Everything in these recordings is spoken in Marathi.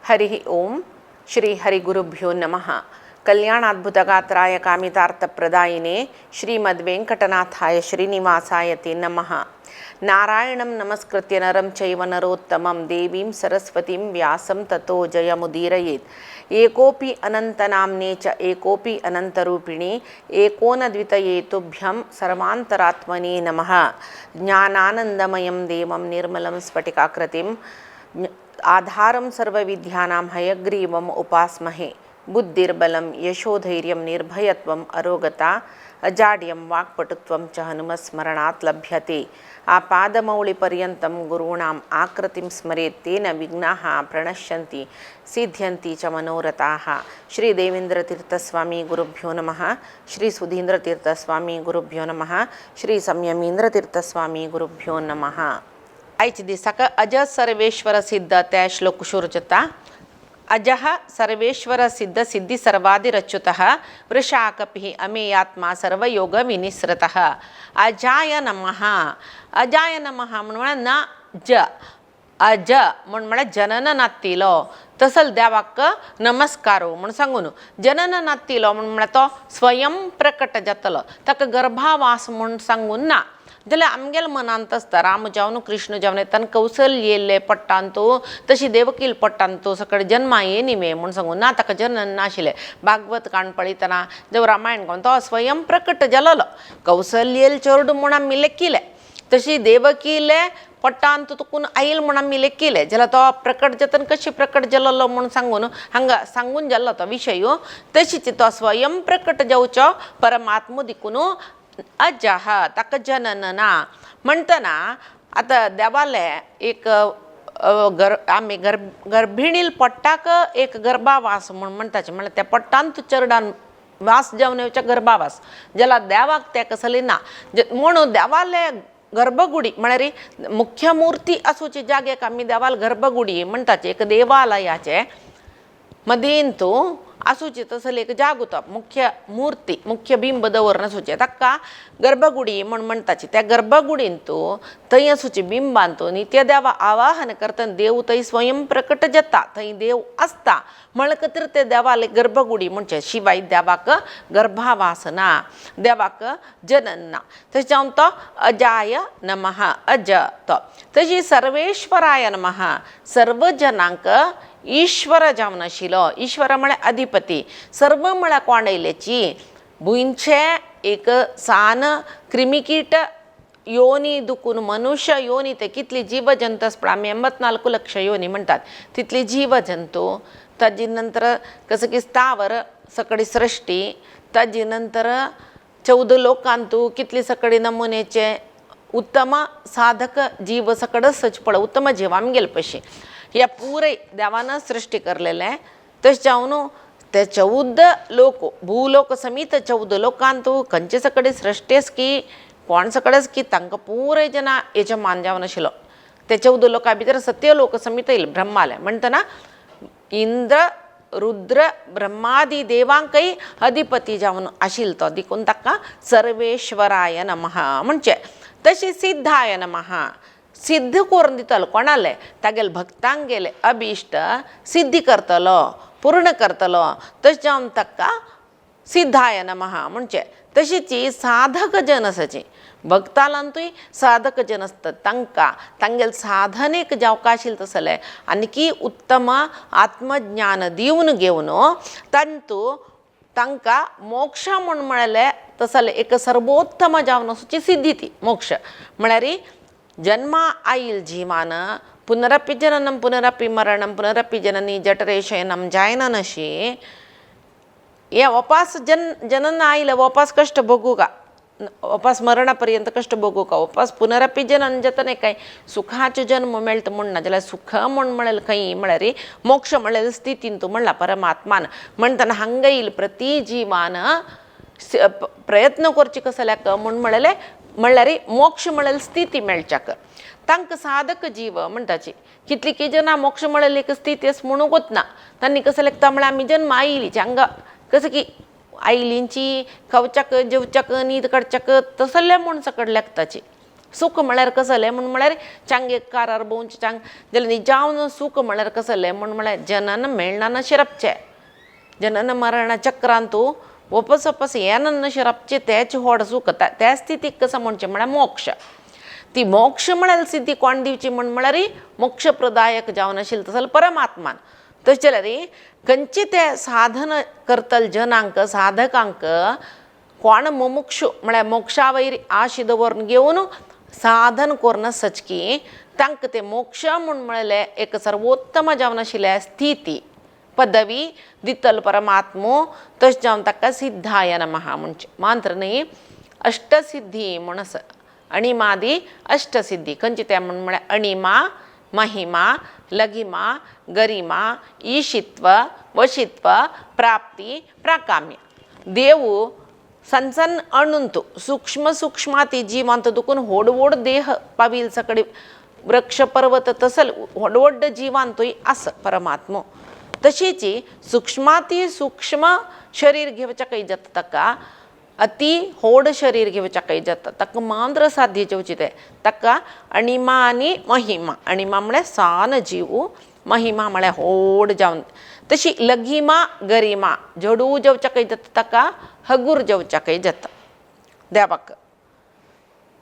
हरि ओम श्री हरिगुरुभ्यो नमः। कल्याणाद्भुतगात्राय कामितार्थप्रदायिने श्रीमद्वेंकटनाथाय श्रीनिवासाय ते नमः। नारायणं नमस्कृत्य नरं चैव नरोत्तमं देवीं सरस्वतीं व्यासं ततो जयमुदीरयेत्। एकोऽपि अनन्तनाम्ने च एकोऽपि अनन्तरूपिणे एको न द्वितये तुभ्यं सर्वान्तरात्मने नमः। ज्ञानानन्दमयं देवं निर्मलं स्फटिकाकृतिं आधारं सर्वविद्यानां हयग्रीवम् उपास्महे। बुद्धिर्बलं यशोधैर्यं निर्भयत्वम् अरोगता अजाड्यं वाक्पटुत्वं च हनुमस्मरणात् लभ्यते। आपादमौलिपर्यन्तं गुरूणाम् आकृतिं स्मरेत् तेन विघ्नाः प्रणश्यन्ति सिद्ध्यन्ति च मनोरथाः। श्री देवेन्द्रतीर्थस्वामी गुरुभ्यो नमः। श्री सुधींद्रतीर्थस्वामी गुरुभ्यो नमः। श्री संयमींद्रतीर्थस्वामी गुरुभ्यो नमः। आयचे दिसाक अज सर्वेश्वर सिद्ध त्या श्लोक शुरुचता। अजः सर्वेश्वर सिद्ध सिद्धि सर्वादिरच्युतः वृषाकपिः अमेयात्मा सर्वयोग विनिसृतः। अजाय नमः। अजाय नमः म्हणून ना ज अज म्हण जनन नातीलो तसल देवाक नमस्कारो म्हण सांगून जनन नातीलो म्हण तो स्वयं प्रकट जातलो ताका गर्भावास म्हण सांगून ना जाल्यार आमगेल मनांत आसता राम जावन कृष्ण जावन तान कौशल्य येयल्ले पट्टांतो तशी देवकील पट्टांतो सकळ जन्मा येनिमे म्हण सांगून ना ताका जनन नाशिल्लें। भागवत काण पळयतना जो रामायण कोण तो स्वयं प्रकट जालोलो कौशल्य चोरड म्हण आमी लेखिल्लें तशी देवकीले पट्टांत तुकून आईल म्हण आमी लेखिल्लें जाल्यार तो प्रकट जातन कशी प्रकट जालोलो म्हण सांगून हांगा सांगून जाल्लो तो विशय तशीच तो स्वयं प्रकट जावचो परमात्मा दिकून अजह ताका जनन ना म्हणटना आतां देवाले एक आमी गर्भिणील पट्टाक एक गर्भावास म्हण म्हणटाचे म्हळ्यार त्या पट्टांत चरडान वास जावन येवचे गर्भावास जाल्यार देवाक ते कसली ना म्हणून देवाले गर्भगुडी म्हळ्यार मुख्य मूर्ती आसूचे जाग्याक आमी देवाल गर्भगुडी म्हणटाचे एक देवालयाचे मदींतू आसूचे तसले एक जागो तो मुख्य मूर्ती मुख्य बिंब दवरून आसूचे ताका गर्भगुडी म्हण म्हणटाचे। त्या गर्भगुडींतू थंय आसूचे बिंबांतू नित्य देवा आवाहन करतना देव थंय स्वयं प्रकट जाता थंय देव आसता म्हणटकीर ते देवाले गर्भगुडी म्हणचे। शिवाय देवाक गर्भावास ना देवाक जनन ना तशें जावन तो अजाय नमः अज तो तशी सर्वेश्वराय नमः सर्व जनांक ईश्वर जावन आशिल्लो। ईश्वर म्हळ्यार अधिपती सर्व म्हळ्यार कोंडयलेची भुंयचे एक सान क्रिमिकीट योनी दुखून मनुष्य योनी ते कितली जीव जंतू आसता आमी 84 लक्ष योनी म्हणटात तितली जीव जंतू ताजे नंतर कसं की स्थावर सकळी सृष्टी ताजे नंतर 14 लोकांतू कितली सकळी नमुनेचे उत्तम साधक जीव सकळ सचपळ उत्तम जीव आमगेल पशी ह्या पुरे देवानं सृष्टी करलेले तशें जावन ते 14 लोक भूलोक समीत 14 लोकांतू खंयचे सकळी सृश्टेस की कोण सकळच की तांकां पुरे जना यजमान जावन आशिल्लो। ते 14 लोकां भितर सत्य लोक समीत येयले ब्रह्माले म्हणटना इंद्र रुद्र ब्रह्मादी देवांकय अधिपती जावन आशिल्लो तो देखून ताका सर्वेश्वराय नमः म्हणचे। तशी सिद्धाय नमः सिद्ध करून दितलो कोणाले तागेले भक्तांक गेले अभिष्ट सिद्धी करतलो पूर्ण करतलो तशें जावन ताका सिद्धाय नमः म्हणचे। तशीची साधक जन आसाची भक्तालांतूय साधक जन आसतात तांकां तांगेले साधनेक जावका आशिल्लें तसलें आनीकी उत्तम आत्मज्ञान दिवन घेवन तांतू तांकां मोक्ष म्हण म्हळें तसलें एक सर्वोत्तम जावन आसूची सिद्धी ती मोक्ष म्हळ्यार जन्मा आईल जीवान पुनरपि जननम पुनरपि मरणम पुनरपि जननी जठरे शयनम जायना नशी हे वापस जनन आईल वापस कष्ट भोगू का वापस मरणापर्यंत कष्ट भोगू का वापस पुनरपि जनन जतने काय सुखाचे जन्म मेळटा म्हण ना जाल्यार सुख म्हण म्हळें खंय म्हळ्यार मोक्ष म्हळें स्थितीन तूं म्हणला परमात्मान म्हणटना हांगा येईल प्रति जीवान प्रयत्न करचे कसल्याक म्हण म्हळें म्हणल्यार मोक्ष म्हळें स्थिती मेळच्याक तांकां साधक जीव म्हणटाची कितली की जना मोक्ष म्हळें एक स्थिती आसा म्हणून वतना तांणी कसं लेखता म्हळ्यार आमी जन्म आयलीची हांगा कसं की आयलींची खावच्याक जेवच्याक न्हीद काडच्याक तसले म्हूण सकड लेखताची सुख म्हळ्यार कसलें म्हण म्हळ्यार चांगेक कार बोंच चांग जाल्यार निजावन सुख म्हळ्यार कसलें म्हण म्हळ्यार जनन मेळना शिरपचें जनन मरण चक्रांत तूं वपस येनन शिरपचें तेच व्हड सुख त्या स्थितीक कसं म्हणचें म्हळ्यार मोक्ष ती मोक्ष म्हळ्यार सिद्धी कोण दिवची म्हण म्हळ्यार मोक्ष प्रदायक जावन आशिल्लो तसो परमात्मान तशें जाल्यार खंयचे ते साधन करतले जनांक साधकांक कोण मुमुक्षू म्हळ्यार मोक्षा वयर आश दवरून घेवन साधन करून सचकी तांकां ते मोक्ष म्हूण म्हळें एक सर्वोत्तम जावन आशिल्ल्या स्थिती पदवी दितल परमात्मो तशें जावन ताका सिद्धाय नमः म्हणचे मंत्र न्ही अष्टसिद्धी म्हूण आसा अणिमादी अष्टसिद्धी खंयचे ते म्हूण म्हळ्यार अणिमा महिमा लघिमा गरिमा ईशित्व वशित्व प्राप्ती प्राकाम्य देव सण सण अणुंतू सूक्ष्म सूक्ष्माती जीवांत दुखून व्हड व्हड देह पाविल सकळे वृक्ष पर्वत तसल व्हड व्हड जिवांतूय आस परमात्मो तशीच सूक्ष्माती सूक्ष्म शरीर घेवचें कय जाता ताका अति व्हड शरीर घेवचें कय जाता ताका मांद्र साध्य जेवचें तें ताका अणिमा आनी महिमा अणिमा म्हळ्यार सान जीव महिमा म्हळ्यार व्हड जावन तशी लघिमा गरिमा जडू जेवचें कय जाता ताका हगूर जेवचें कय जाता देवाक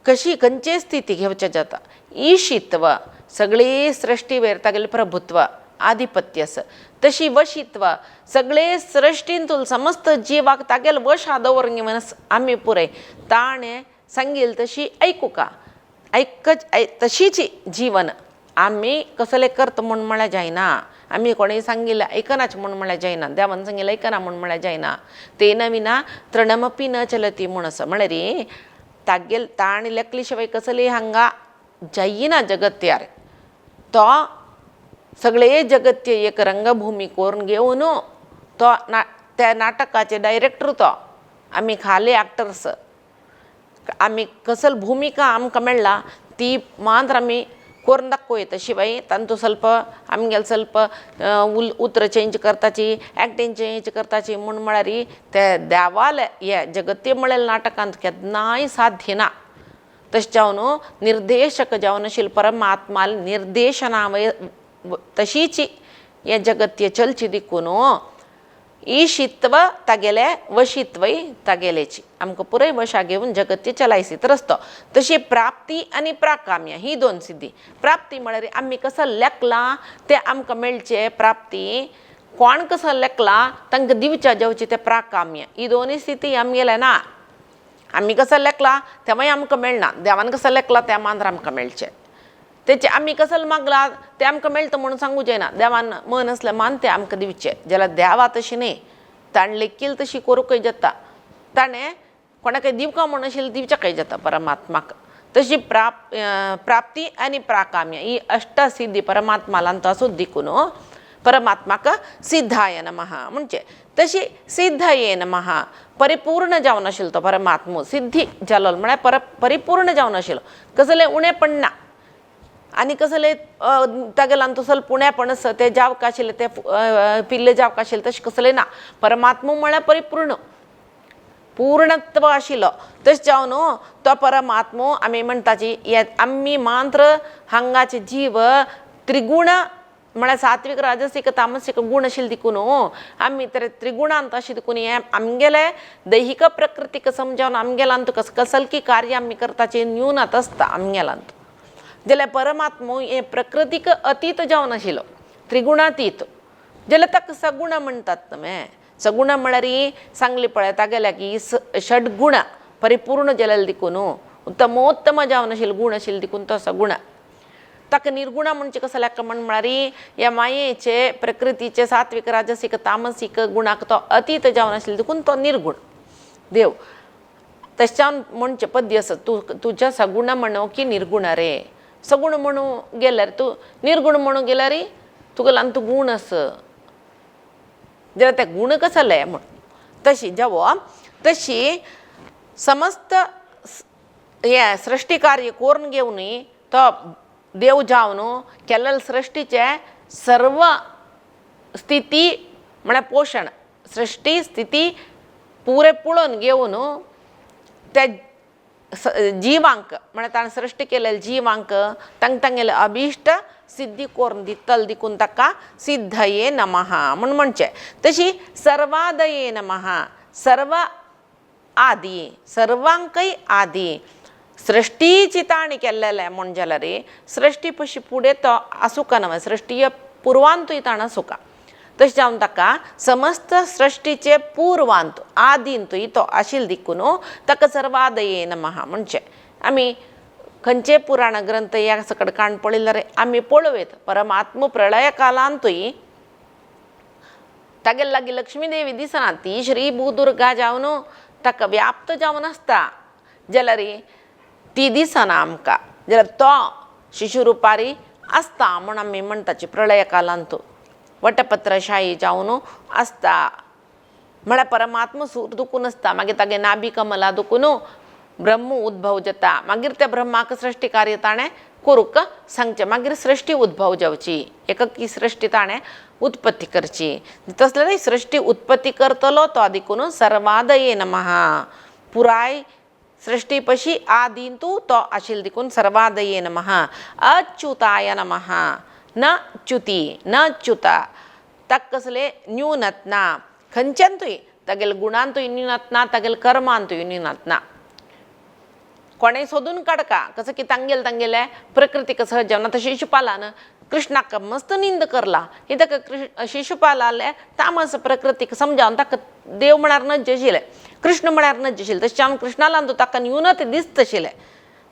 कशी खंयचे स्थिती घेवचें जाता ईशित्व सगळे सृश्टी वयर तागेलें प्रभुत्व आधिपत्य आसा तशी वशित्व सगळे सृश्टींतून समस्त जिवाक तागेले वशा दवरून घेवन आमी पुरय ताणें सांगिल तशी आयकुका तशीच जीवन आमी कसलें करता म्हूण म्हळ्यार जायना आमी कोणें सांगिल्लें आयकनाचें म्हूण म्हळ्यार जायना देवान सांगिल्लें आयकना म्हूण म्हळ्यार जायना तेन विना तृणमपी न चलती म्हूण आसा म्हळ्यार तागेल ताणें लेखले शिवाय कसलें हांगा जायना जगत्यार तो सगळे जगत्य एक रंगभूमी करून घेवन तो त्या नाटकाचे डायरेक्टर तो आमी खाली एक्टर्स आमी कसल भुमिका आमकां मेळ्ळा ती मात्र आमी करून दाखयता शिवाय तांतूं ಸ್ವಲ್ಪ आमगेले ಸ್ವಲ್ಪ उतर चेंज करताची एक्टींग चेंज करताची म्हूण म्हळ्यार ते देवाले हे जगत्य म्हळेले नाटकांत केन्नाय साध्य ना तशें जावन निर्देशक जावन आशिल्लो परमात्मा निर्देशना तशीच हे जगत्य चलची देखून ईशित्व तागेले वशित्वय तागेलेची आमकां पुराय वशा घेवन जगत्य चलायसीत रस्तो तशी प्राप्ती आनी प्राकाम्य ही दोन सिद्धी प्राप्ती म्हळ्यार आमी कसो लेखला ते आमकां मेळचे प्राप्ती कोण कसो लेखला तांकां दिवच्या जेवचे ते प्राकाम्य ही दोनूय स्थिती आमगेले ना आमी कसो लेखला तेवूय आमकां मेळना देवान कसो लेखला ते मात्र आमकां मेळचे तेचे आमी कसल मागला ते आमकां मेळटा म्हणून सांगूं जायना देवान मन असलें मान ते आमकां दिवचें जाल्यार देवा तशी न्ही ताणें लेखील तशी करूंकय जाता ताणें कोणाकय दिवका म्हूण आशिल्लें दिवचें जाता परमात्माक तशी प्राप्ती आनी प्राकाम्य ही अष्टसिद्धी परमात्मालांत आसूं देखून परमात्माक सिद्धाय नमः म्हणजे तशी सिद्धये नमः परिपूर्ण जावन आशिल्लो तो परमात्मो सिद्धी जालो म्हळ्यार परिपूर्ण जावन आशिल्लो कसलें उणेंपण ना आनी कसलें तागेलान तो ಸ್ವಲ್ಪ उणेंपण ते जावक आशिल्लें ते पिल्ले जावक आशिल्लें तशें कसलें ना परमात्मा म्हळ्यार परिपूर्ण पूर्णत्व आशिल्लो तशें जावन तो परमात्मो आमी म्हणटाची आमी मात्र हांगाचे जीव त्रिगुण म्हळ्यार सात्विक राजसीक तामसीक गुण आशिल्ले देखून आमी तर त्रिगुणांत अशें देखून हें आमगेले दैहिक प्रकृतीक समजावन आमगेलांत कसलकी कार्य आमी करताची न्यूनत आसता आमगेलांत जाल्यार परमात्मो हे प्रकृतीक अतीत जावन आशिल्लो त्रिगुणातीत जाल्यार ताका सगुण म्हणटात न्हय सगुण म्हळ्यार सांगली पळय तागेल्या की षडगुण परिपूर्ण जालेले देखून उत्तमोत्तम जावन आशिल्लो गुण आशिल्लो देखून तो सगुण ताका निर्गुण म्हणजे कसो लेख म्हळ्यार ह्या मायेचे प्रकृतीचे सात्विक राजसीक तामसीक गुणाक तो अतीत जावन आशिल्लो देखून तो निर्गुण देव तशें जावन म्हणचे पद्य आसा तुज्या सगुण म्हणो की निर्गुण रे सगुण म्हणून गेल्यार तूं निर्गुण म्हणून गेल्यार तुगेलांत तूं गुण आस जाल्यार ते गुण कसले म्हण तशी जेवो तशी समस्त हे सृश्टी कार्य करून घेवन तो देव जावन केल्ले सृश्टीचे सर्व स्थिती म्हळ्यार पोशण सृश्टी स्थिती पुरे पळोवन घेवन ते जिवांक म्हळ्यार ताणें सृश्टी केलेले जिवांक तांगेले अभिश्ट सिद्धी करून दितल देखून ताका सिद्धये नमः म्हूण म्हणचें. तशी सर्वादये नमः, सर्व आदी, सर्वांकय आदी. सृष्टीची ताणी केल्लेलें म्हण जाल्यार सृश्टी पशी फुडें तो आसूंक न्हय, सृश्टी पुरवांतूय ताण आसूंका. तशें जावन ताका समस्त सृश्टीचे पुरवांत आदींतूय तो आशिल्लो देखून ताका सर्वादये नमः म्हणचें. आमी खंयचे पुराण ग्रंथ ह्या सकट काण पळयल्यार आमी पळोवया परमात्मा प्रलय कालांतूय तागेले लागीं लक्ष्मी देवी दिसना, ती श्री भूदुर्गा जावन ताका व्याप्त जावन आसता जाल्यार ती दिसना आमकां, जाल्यार तो शिशुरुपारी आसता म्हूण आमी म्हणटाची प्रलय कालांत वटपत्रशाही जावन आसता. म्हळ्यार परमात्मा सूर दुखून आसता, मागीर तागे नाभी कमला दुखून ब्रह्म उद्भव जाता, मागीर त्या ब्रह्माक सृश्टी कार्य ताणें करूंक सांगचें, मागीर सृश्टी उद्भव जावची, एककी सृश्टी ताणें उत्पत्ती करची. तसलें सृश्टी उत्पत्ती करतलो तो देखून सर्वादये नमः, पुराय सृष्टी पशी आदींतू तो आशिल्लो देखून सर्वादये नमः. अच्युताय नमः, न च्युती न च्युता, ताका कसले न्यूनत ना, खंयच्यांतूय तागेले गुणांतूय न्यूनत ना, तागेले कर्मांतूय न्यूनत ना. कोणें सोदून काडका कसं की तांगेले प्रकृतीक सहज जेवण. आतां शिशुपालान कृष्णाक मस्त निंद करला, ही ताका शिशुपालाले तामस प्रकृतीक समजावन ताका देव म्हळ्यार नज्ज आशिल्लें, कृष्ण म्हळ्यार नज्ज आशिल्लें. तशें जावन कृष्णालान ताका न्यूनत दिसता आशिल्लें,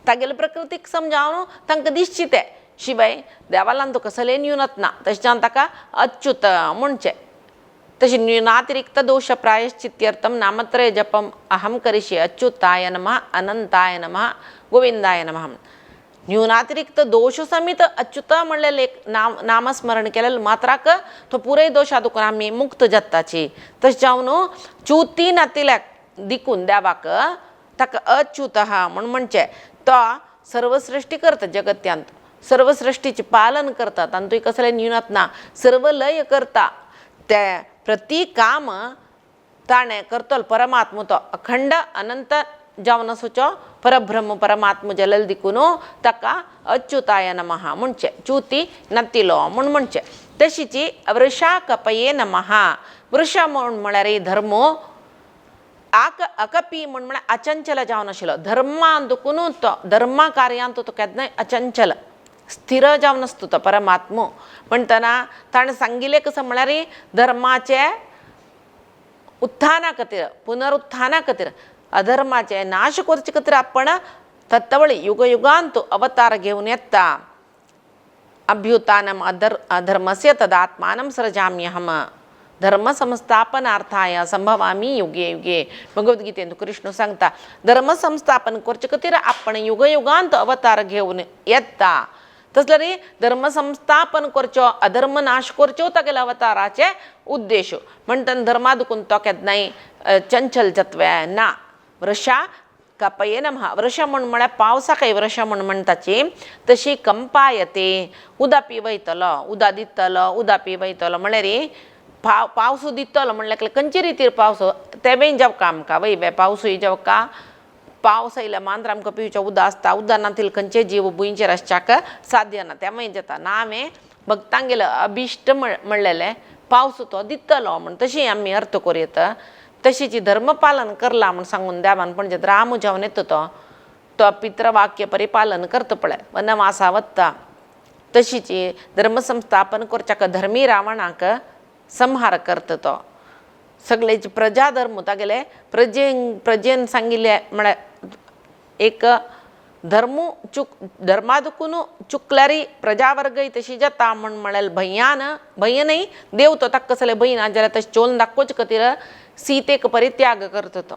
तागेले प्रकृतीक समजावन तांकां दिसची तें, शिवाय देवालान तुका कसलेय न्यूनत ना. तशें जावन ताका अच्युत म्हणचें. तशें न्यूनातिरिक्त दोष प्रायश्चित्यर्थम नामत्रय जपम अहम करिष्ये अच्युताय नमः, अनंताय नमः, गोविंदाय नमः. न्यूनातिरिक्त दोष समीत अच्युत म्हणलेलें एक नामस्मरण केलेलें मात्राक तो पुराय दोशा दुखून आमी मुक्त जाताची. तशें जावन च्युती नातिल्याक देखून देवाक ताका अच्युत म्हूण म्हणचें. तो सर्व सृश्टी करता जगत्यांत, सर्व सृश्टीचें पालन करता, तातूंय कसलें न्यूनत ना, सर्व लय करता. ते प्रती काम ताणें करतलो परमात्मा तो अखंड अनंत जावन आसूचो परब्रह्म परमात्मा जल्ल देखून ताका अच्युताय नमः म्हणचें, च्युती नातिलो म्हूण म्हणचें. तशीची वृषा कपये नमः, वृष म्हळ्यार धर्म अकपी म्हळ्यार अचंचल जावन आशिल्लो. धर्मान दुखून तो धर्मा कार्यांत तो केन्नाय अचंचल स्थिर जावन आसता तो परमात्मा. म्हणटना ताणें सांगिल्लें कसं म्हळ्यार धर्माचे उत्थाना खातीर, पुनरुत्थाना खातीर, अधर्माचे नाश करचे खातीर आपण तत्वळी युगयुगांत अवतार घेवन येता. अभ्युत्थानम अधर्मस्य तदात्मानं सृजाम्यहम धर्म संस्थापनार्थाय संभवामी युगे युगे. भगवद्गीतेंत कृष्ण सांगता धर्म संस्थापन करचे खातीर आपण युगयुगांत अवतार घेवन येता. तसले धर्म संस्थापन करचो, अधर्म नाश करच्यो तागेले अवताराचे उद्देश. म्हणटा धर्मा दुखून तो केन्नाय चंचल जत्वे ना. वृषा कपये नमः, वृष म्हळ्यार पावसाक वृष म्हणटाची. तशी कंपायते, उदक पिवयतलो, उदक दितलो, उदक पिवयतलो म्हळ्यार पावस दितलो म्हणल्यार खंयचे रितीर पावस तेवेय जावका आमकां वय पावसूय जावका. पावस आयल्या मांद्र आमकां पिवचें उदक आसता, उदक नातिल खंयचे जीव भुंयचेर आसच्याक साध्य ना, तेवूय जाता ना. हांवें भक्तांगेलो अभिश्ट म्हणलेलें पावस तो दितलो म्हण तशी आमी अर्थ करूं. तशीची धर्मपालन करला म्हण सांगून देवान म्हणजे राम जावन येता तो पितृवाक्य परिपालन करता पळय, वनवासा वता. तशीची धर्मसंस्थापन करच्याक धर्मी रावणाक संहार करता तो. सगळेच प्रजा धर्म तागेले प्रजेन सांगिल्ले म्हळ्यार एक धर्मा दुखून चुकल्यारी प्रजावर्गय तशी जाता म्हळ्यार भयनय देव तो ताका कसले भंय ना जाल्यार तशें चोलन दाखोवचे खातीर सीतेक परित्याग करता तो.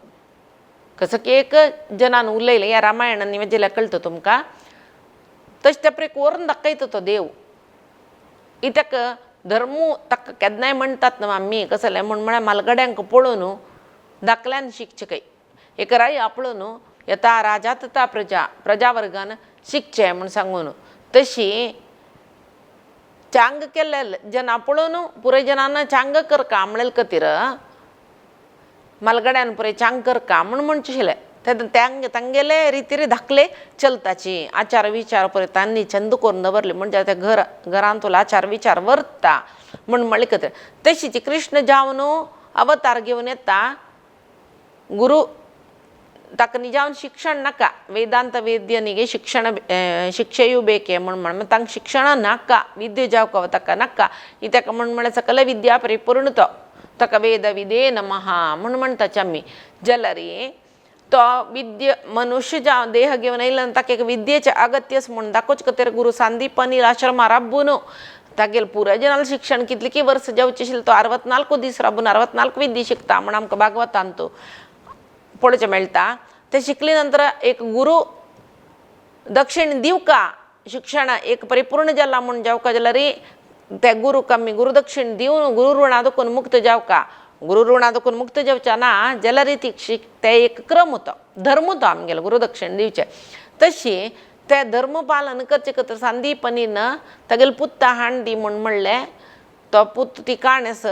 कसं की एक जनान उलयलें ह्या रामायणान वाचयल्यार कळटा तुमकां. तशें ते पळय करून दाखयता तो देव. इत्याक धर्म ताका केन्नाय म्हणटात न्हू आमी कसलें म्हळ्यार मालगड्यांक पळोवन धाकल्यान शिकचें खंय. एक राय आपळोवन येता राजा तथा प्रजा वर्गान शिकचें म्हूण सांगून. तशी चांग केल्ले जना पळोवन पुराय जनांना चांग करका म्हणलें खातीर मालगड्यान पुराय चांग करका म्हूण म्हणचें आशिल्लें. तांगेले रितीरी धाकले चलताची आचार विचार पळय तांणी चंद करून दवरले म्हणजे त्या घरान तुला आचार विचार वर्ता म्हणून म्हणले कत तशीच कृष्ण जावन अवतार घेवन येता गुरु ताका निजावन शिक्षण नाका वेदांत वेद्यनिगे शिक्षೆಯೂ ಬೇಕೆ म्हणून तांकां शिक्षण नाका विद्ये जावका ताका नाका ही ताका म्हण सकल विद्या परिपूर्णतो ताका वेद विदे नमः म्हणटाचे आमी जलरी तो विद्य मनुष्य जावन देह घेवन येयला ताका एक विद्येचें अगत्यच म्हूण दाखोवचे खातीर गुरु सांदीपनी आश्रमां राबून तागेलें पुराय जनाल शिक्षण कितले की वर्स जावचें आशिल्लें तो 64 दीस राबून 64 विद्या शिकता म्हण आमकां भागवतान तो पळोवचें मेळटा ते शिकले नंतर एक गुरु दक्षिण दिवका शिक्षण एक परिपूर्ण जाला म्हूण जावका जाल्यार ते गुरूक आमी गुरु दक्षिण दिवन गुरु ऋणा दुखून मुक्त जावका गुरु ऋणा दुखून मुक्त जावच्या ना जाल्यार ती ते एक क्रम होतो धर्म तो आमगेलो गुरु दक्षिण दिवचे तशी ते धर्म पालन करचे खातीर सांदीपनीन तागेले पुत्ता हाण दी म्हूण म्हणलें तो पूत ती काणेस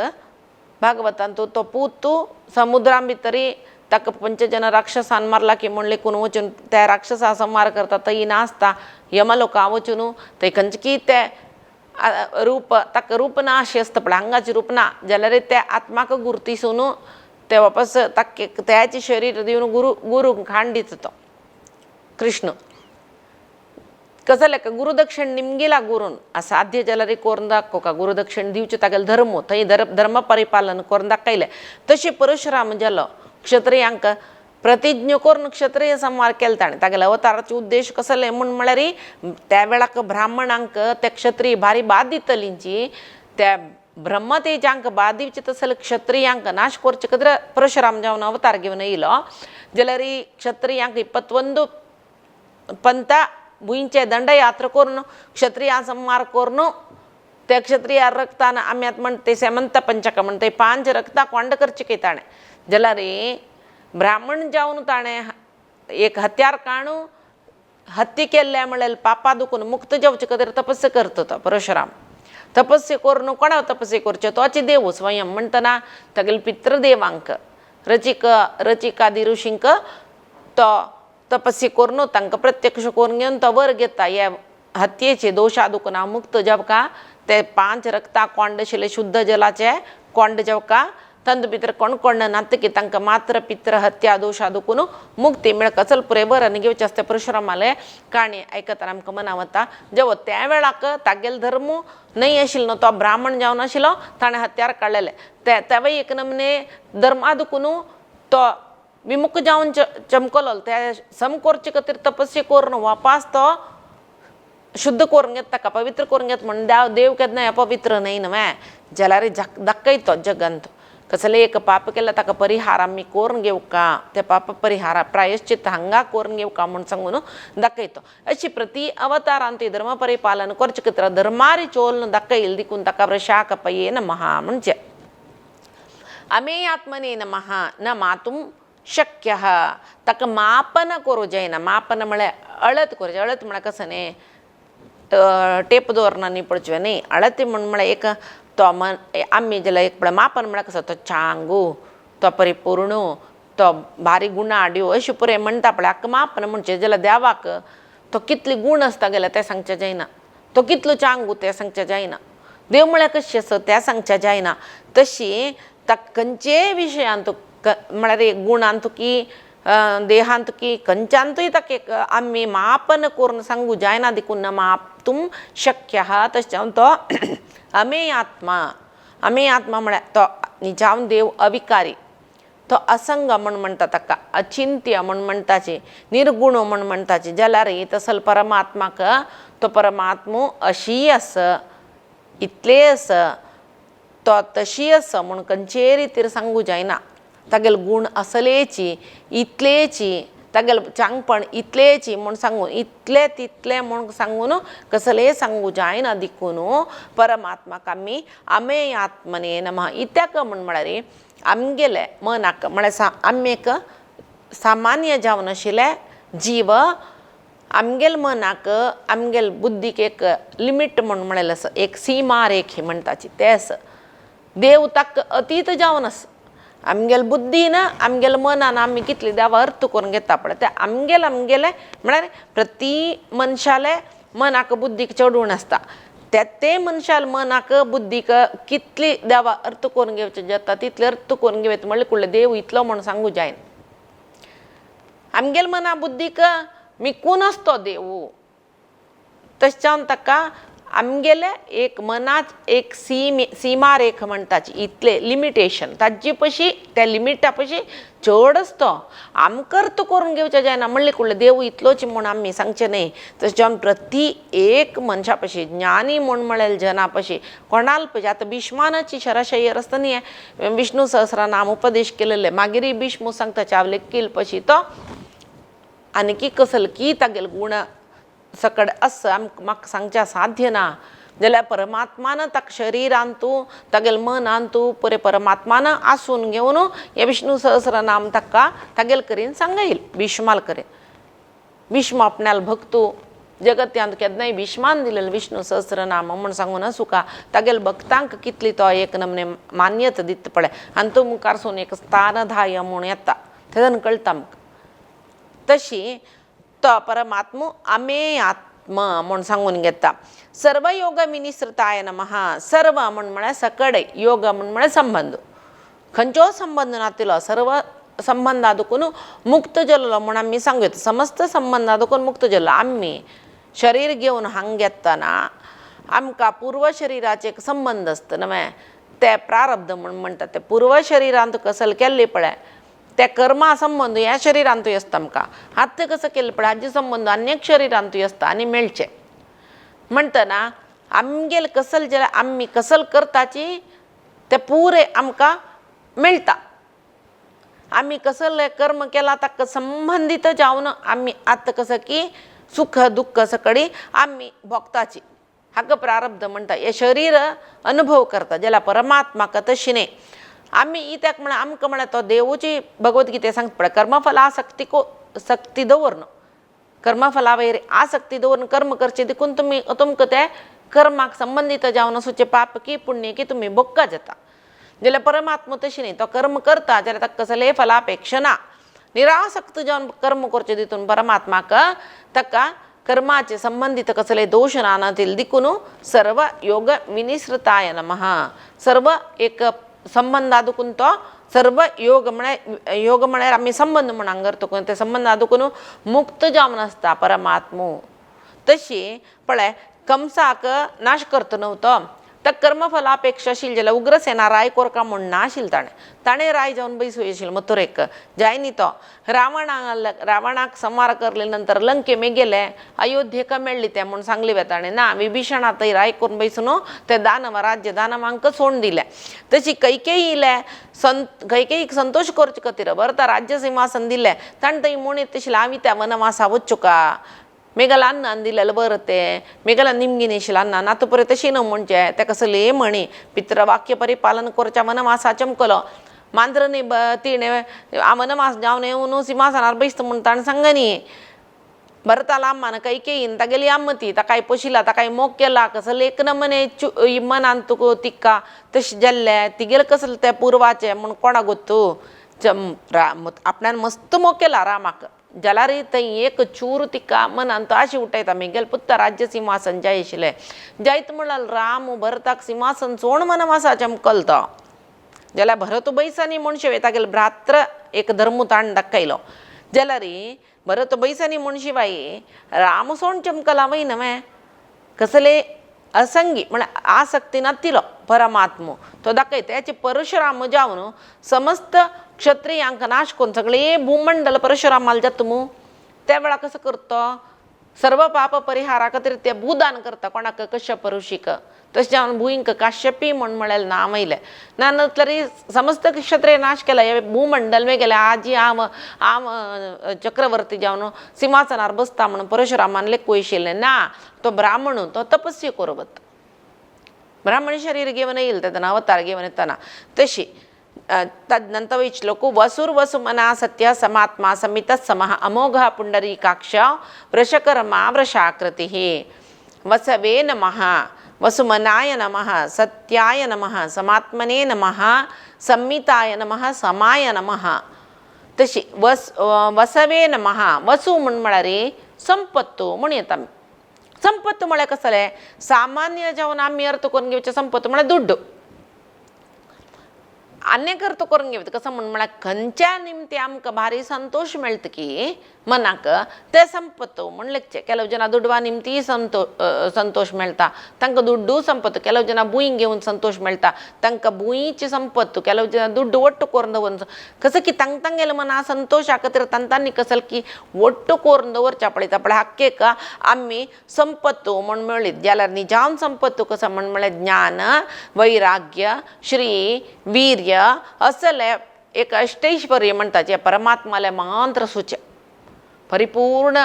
भागवतान तो पूत समुद्रां भितरी ताका 5 जन राक्षसान मारला की म्हण लेकून वचून त्या राक्षसा संहार करता थंय नासता यमलोका वचून थंय खंयची ते रूप ताका रूप ना अशें आसता पळय आंगाचें रूप ना जाल्यार त्या आत्माक गुर्तिसून ते वापस ताका त्याचें शरीर दिवन गुरूक हाण दिता तो कृष्ण कसले का गुरु दक्षिण निमगेला गुरून असाध्य जाल्यार करून दाखोवका गुरु दक्षिण दिवचे तागेले धर्म थंय धर्म परिपालन करून दाखयलें तशें परशुराम जालो क्षत्रियांक प्रतिज्ञ करून क्षत्रिय संहार केलो ताणें तागेले अवताराचो उद्देश कसले म्हळ्यार त्या वेळाक ब्राह्मणांक ते क्षत्रिय भारी बाद दितलींची त्या ब्रह्मतेजांक बाद दिवचे तसले क्षत्रियांक नाश करचे खातीर परशुराम जावन अवतार घेवन येयलो जाल्यार क्षत्रियांक 21 पंथा भुंयचे दंडयात्रा करून क्षत्रिया संहार करून त्या क्षत्रिया रक्तान आमी आतां म्हणटा सेमंत पंचक म्हणटा 5 रक्ता कोंड करचे ताणें जाल्यार ब्राह्मण जावन ताणें एक हत्यार काणू हत्या केल्ल्या म्हळ्यार पापा दुखून मुक्त जावचे खातीर तपस्या करता तो परशुराम तपस्या करून कोणा तपस्या करचे तोचे देव स्वयं म्हणटना तागेले पितृदेवांक रचिकादी ऋषींक तो तपस्या करून तांकां प्रत्यक्ष करून घेवन तो वर घेता ह्या हत्येचे दोशा दुखून हांव मुक्त जावका ते 5 रक्ता कोंड आशिल्ले शुद्ध जलाचे कोंड जावका तंद भितर कोण नातकी तांकां मात्र पित्र हत्या दोशा दुखून मुक्ती मेळका चल पुरे बरं आनी घेवचे आसता परशुरामाले काणी आयकतना आमकां मना वता जेवो त्या वेळाक तागेलो धर्म न्हय आशिल्लो तो ब्राह्मण जावन आशिल्लो ताणें हत्यार काडलेले तेवय एक नमने धर्मा दुखून तो विमुख जावन चमकलो ते सम करचे खातीर तपस्या करून वापस तो शुद्ध करून घेता ताका पवित्र करून घेता म्हण देव केन्ना अपवित्र न्हय न्हय जाल्यार दाखयतो जगंत कसले एक पाप केला ताका परिहार आमी करून घेवका ते पाप परिहार प्रायश्चित हांगा करून घेवका म्हूण सांगून दाखयतो अशी प्रति अवतारान ती धर्म परिपालन करचे खातीर धर्मारी चोलन दाखयल देखून ताका वृषाकपये नमः म्हणजे अमेयात्मने नमः न मातुं शक्य ताका मापन करूं जायना मापन म्हळ्यार अळत करचें अळत म्हळ्यार कसं न्ही टेप दवरना न्ही पडचे न्ही अळती म्हळ्यार एक तो मन आमी जाल्यार एक मापन म्हळ्यार कसो तो चांगू तो परिपूर्ण तो भारी गुणां हाड्यो अशें पुरे म्हणटा पळय हाका मापन म्हणचें जाल्यार देवाक तो कितले गुण आसता गेल्यार तें सांगचें जायना तो कितलो चांगू तें सांगचें जायना देव म्हळ्यार कशें आसा तें सांगचें जायना तशी ताका खंयचेय विशयांत म्हळ्यार एक गुणांत की देहांत की खंयच्यांतूय ताका एक आमी मापन करून सांगू जायना देखून न मापतुं शक्य तशें तो अमेयात्मा म्हळ्यार तो निजावन देव अविकारी तो असंग म्हण म्हणटा ताका अचिंत्य म्हण म्हणटाची निर्गुण म्हण म्हणटाची जाल्यार तसल परमात्माक तो परमात्मो अशी आसा इतले आसा तो तशी आसा म्हूण खंयचे रितीर सांगू जायना तागेले गुण असलेची इतलेची तागेले चांगपण इतलेची म्हूण सांगून इतले तितले म्हूण सांगून कसले सांगू जायना देखून परमात्माक आमी अमेयात्मने नमः इत्याक म्हळ्यार आमगेले मनाक म्हळ्यार आमेक सामान्य जावन आशिल्ले जीव आमगेल मनाक आमगेल बुद्धीक एक लिमीट म्हळेलें आसा एक सीमा रेखी म्हणटाची तें आसा देव ताका अतीत जावन आसा आमगेल बुद्धीन आमगेल मनान आमी कितले देवा अर्थ करून घेता पळय ते आमगेले म्हळ्यार प्रती मनशाले मनाक बुद्धीक चढून आसता ते मनशाल मनाक बुद्धीक कितली देवा अर्थ करून घेवचे जाता तितले अर्थ करून घेवचे म्हणल्यार कुठले देव इतलो म्हण सांगू जायना आमगेल मना बुद्धीक मिकून असतो देव तशें ताका आमगेले एक मनाच एक सीमा रेख म्हणटाची इतले लिमिटेशन ताजी पशी त्या लिमिटा पशी चड आसतो आमकां अर्थ करून घेवचें जायना म्हणलें कुठले देव इतलोच म्हूण आमी सांगचें न्ही तशें प्रती एक मनशा पशी ज्ञानी म्हूण म्हळेल जना पशी कोणाल पशी आतां भिष्मानाची शराशयर आसता न्ही विष्णू सहस्रनाम उपदेश केलेले मागीर भीष्म सांगता चावले कील पशी तो आनी कसल की तागेल गुण सकड अस म्हाका सांगच्या साध्य ना जाल्यार परमात्मान ताका शरिरान तूं तागेल मनान तूं पुरे परमात्मान आसून घेवन हे विष्णू सहस्रनाम ताका तागेल करीन सांगयल भीष्माल करीन भीष्म आपणाल भक्तू जगत्यांत केन्नाय भीष्मान दिलेले विष्णू सहस्रनाम म्हूण सांगून सुका तागेल भक्तांक कितली तो एक नमने मान्यता दिता पळय आनी तूं मुखारसून एक स्थानधाय म्हूण येता थंय कळटा म्हाका तशी तो परमात्मो अमे आत्मा म्हूण सांगून घेता सर्व योग विनिसृताय नमः सर्व म्हण सकड योग म्हण संबंध खंयचो संबंध नातिलो सर्व संबंध आदकून मुक्त जाल्लो म्हूण आमी सांगूं येता समस्त संबंध आदकून मुक्त जाल्लो आमी शरीर घेवन हांगा येतना आमकां पूर्व शरिराचे एक संबंध आसता न्हय ते प्रारब्ध म्हूण म्हणटा ते पूर्व शरिरांत कसल केल्ली पळय त्या कर्मा संबंध ह्या शरिरांतूय आसता आमकां आतां कसं केलें पळय हाजे संबंध अनेक शरिरांतूय आसता आनी मेळचे म्हणटना आमगेल कसल जाल्यार आमी कसल करताची ते पुरे आमकां मेळटा आमी कसल कर्म केला ताका संबंधीत जावन आमी आतां कसं की सुख दुःख सकडी आमी भोगताची हाका प्रारब्ध म्हणटा हे शरीर अनुभव करता जाल्यार परमात्माक तशी न्ही आमी इत्याक म्हळ्यार आमकां म्हळ्यार तो देवूची भगवद्गीते सांगता पळय कर्मफला सक्ती दवरन कर्मफला वयर आसक्ती दवरून कर्म करचे देखून तुमकां ते कर्माक संबंधीत जावन आसूचे पाप की पुण्य की तुमी भोगता जाता जाल्यार परमात्मा तशी न्ही तो कर्म करता जाल्यार ताका कसले फलापेक्षा ना निरासक्त जावन कर्म करचे दितून परमात्माक ताका कर्माचे संबंधित कसले दोष नानातील देखून सर्व योग विनिसृताय नमः सर्व एक संबंध आदकून तो सर्व योग म्हळ्यार आमी संबंध म्हूण हांगा अर्थ ते संबंध आदकून मुक्त जावन आसता परमात्मो तशी पळय कंसाक नाश करता नव्हतो ताका कर्मफलापेक्षा आशिल्ली जाल्यार उग्रसेना राय कोरका म्हूण ना आशिल्लो ताणें राय जावन बसूं आशिल्लो मथुरेक जाय न्ही तो रावणाक संवार केले नंतर लंके गेले अयोध्येक मेळ्ळी ते म्हूण सांगले वे ताणें ना विभीषणा थंय राय करून बसून ते दानव राज्य दानवांक सोडून दिले तशी कैकेयीक संतोष करचे खातीर भरता राज्य सिंहासन दिलें ताणें थंय म्हणीत तशी हांव त्या वनवासा वच्चो का मेघाला अन्न दिलेलं बरं ते मेघाला निमगी नेशिल्लें अन्न आतां पळय तशी न्हू म्हणचे ते कसले म्हणी पितृवाक्य परिपालन करच्या वनवासा चमकलो मांद्रनी तिणे वनवास जावन येवन सिंहासनार बसता म्हूण ताणें सांग न्ही भरताला अम्मान कैकेयीन तागेली अम्म ती ताकाय पोशिला ताकाय मोग केला कसले एक नमने मनान तुका तिका तशें जाल्ले तिगेल कसले ते पुर्वाचे म्हूण कोणाक गोत्तू आपणान मस्त मोग केला रामाक जाल्यार थंय एक चूर तिका मनान तो आशी उठयता मेगेल पुत्त राज्य सिंहासन जाय आशिल्लें जायत म्हळ्यार राम भरताक सिंहासन सोड वनवासा चमकल तो जाल्यार भरत बैसानी म्हणशिवाय तागेले भ्रात्र एक धर्मुताण दाखयलो जाल्यार भरत बैसानी म्हणशिवाय राम सोड चमकला वय न्हय कसले असंगी म्हळ्यार आसक्ती नातिलो परमात्मो तो दाखयता हेचे परशुराम जावन समस्त क्षत्रियांक नाश करून सगळे भूमंडल परशुरामाल जाता त्या वेळा कसं करतो सर्व पाप परिहारा खातीर ते भूदान करता कोणाक कश्यप ऋषीक तशें जावन भुईंक काश्यपी म्हळें नाम येयलें ना तरी समस्त क्षत्रिय नाश केला हे भूमंडल मे गेले आजी हांव चक्रवर्ती जावन सिंहासनार बसता म्हणून परशुरामान लेख वयशिल्लें ना तो ब्राह्मण तो तपस्या करवत ब्राह्मण शरीर घेवन येईल तेन्ना अवतार घेवन येतना तशी तदनंतर श्लोक वसुर वसुमना सत्य समात्मा समित समः अमोघ पुंडरीकाक्ष वृषकर्मा वृषाकृति वसवे नमः वसुमनाय नमः, सत्याय नमः, समात्मने नमः, संमिताय नमः, समाय नमः. तशी वसवे नमः. वसू म्हण म्हळ्यार रे संपत्तू म्हण येता. संपत्तू म्हळ्यार कसले, सामान्य जावन आमी अर्थ करून घेवचे संपत्तू म्हळ्यार दुड्डू. अनेक अर्थ करून घेवचे कसं म्हळ्यार खंयच्या निमते आमकां भारी संतोष मेळटा की मनाक ते संपत्तू म्हण लेखचे. ಕೆಲವು ಜನ ದುಡ್ಡುವ ನಿಮ್ತಿ संतोष मेळटा तांकां दुड्डू संपत्तू. ಕೆಲವು ಜನ बुईंग घेवन संतोष मेळटा तांकां बुईची संपत्तू. ಕೆಲವು ಜನ ದುಡ್ಡು ಒಟ್ಟು करून दवरून कसं की तांगेले मना संतोष खातीर तांतांनी कसं की ಒಟ್ಟು करून दवरच्या पळयता. पण हाकेक आमी संपत्तू म्हण मेळ्ळीत जाल्यार निजाम संपत्तू कसं म्हण म्हळ्यार ज्ञान, वैराग्य, श्री, वीर्य असले एक अष्टैश्वर्य म्हणटा जे परमात्माले मात्र सुचे. परिपूर्ण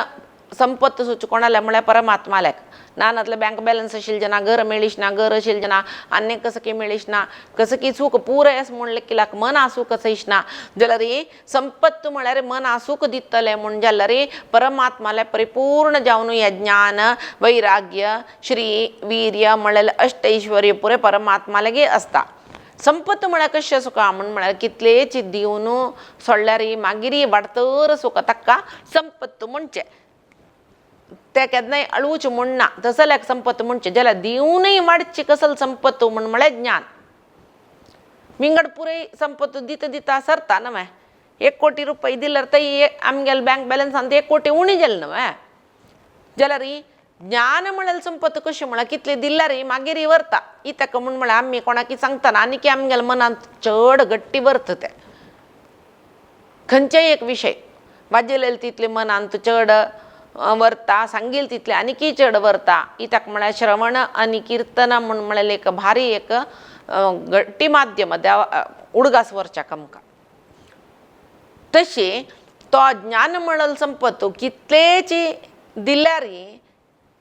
संपत्त सुच कोणाला म्हळ्यार परमात्माल्याक. नानातले बँक बॅलन्स आशिल्ले जना, घर मेळीश ना, घर आशिल्ले जना आनीक कसं की मेळीश ना, कसं की सूख पुरे अस म्हणले किलाक मन आसूक सैश ना जाल्यार संपत्त म्हळ्यार मन आसूक दितले म्हण जाल्यार परमात्माले परिपूर्ण जावन हे ज्ञान, वैराग्य, श्री, वीर्य म्हणलेले अष्टैश्वर्य पुरे परमात्मालेगे असता. संपत्त म्हळ्यार कशें सुखा म्हण म्हळ्यार कितलेच दिवन सोडल्यार मागीर वाडतर सुख ताका संपत्त म्हणचे. ते केन्नाय अळूचे म्हण ना तसल्याक संपत्त म्हणचे. जाल्यार दिवनय वाडची कसल संपत्त म्हण म्हळ्यार ज्ञान. विंगड पुरे संपत्त दिता दिता सरता न्हय. 1 कोटी रुपये दिल्यार थंय आमगेले बँक बॅलन्सांत 1 कोटी उणी जालें न्हय. जाल्यार ज्ञान म्हळ्यार संपत्त कशी म्हळ्यार कितले दिल्यार मागीर व्हरता. ताका म्हण म्हळ्यार आमी कोणाकी सांगतना आनी की आमगेल्या मनांत चड गट्टी व्हरता. ते खंयचेय एक विशय वाजयलेले तितले मनांत चड व्हरता, सांगिल तितले आनीकी चड व्हरता. ताका म्हळ्यार श्रवण आनी कीर्तन म्हण म्हळ्यार एक भारी एक गट्टी माध्यम देवा उडगास व्हरच्याक आमकां. तशी तो ज्ञान म्हळ्यार संपत्त कितलेच दिल्यार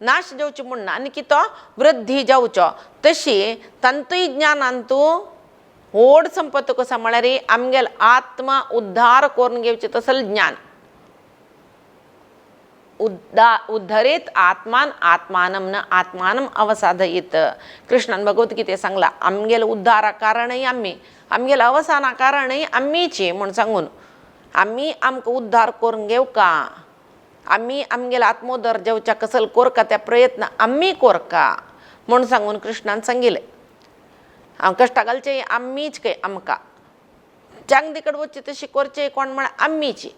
नाश जावची म्हण ना आनी की तो वृद्धी जावचो. तशी तंतूय ज्ञानांतू व्हड संपत्त कसा म्हळ्यार आमगेले आत्मा उद्धार करून घेवचे तसले ज्ञान. उद्धरेत आत्मान आत्मानम न आत्मानम अवसादयेत. कृष्णान भगवद्गीते सांगला आमगेले उद्धारा कारणय आमी, आमगेले अवसाना कारणय आमीची म्हण सांगून आमी आमकां उद्धार करून घेवका, आमी आमगेले आत्मोद्धार जेवच्या कसल कोरका त्या प्रयत्न आमी कोरका म्हण सांगून कृष्णान सांगिले. कश्टा घालचे आमीच काय आमकां. चांग दिकड वचची तशी करचे कोण म्हळ्यार आमीची.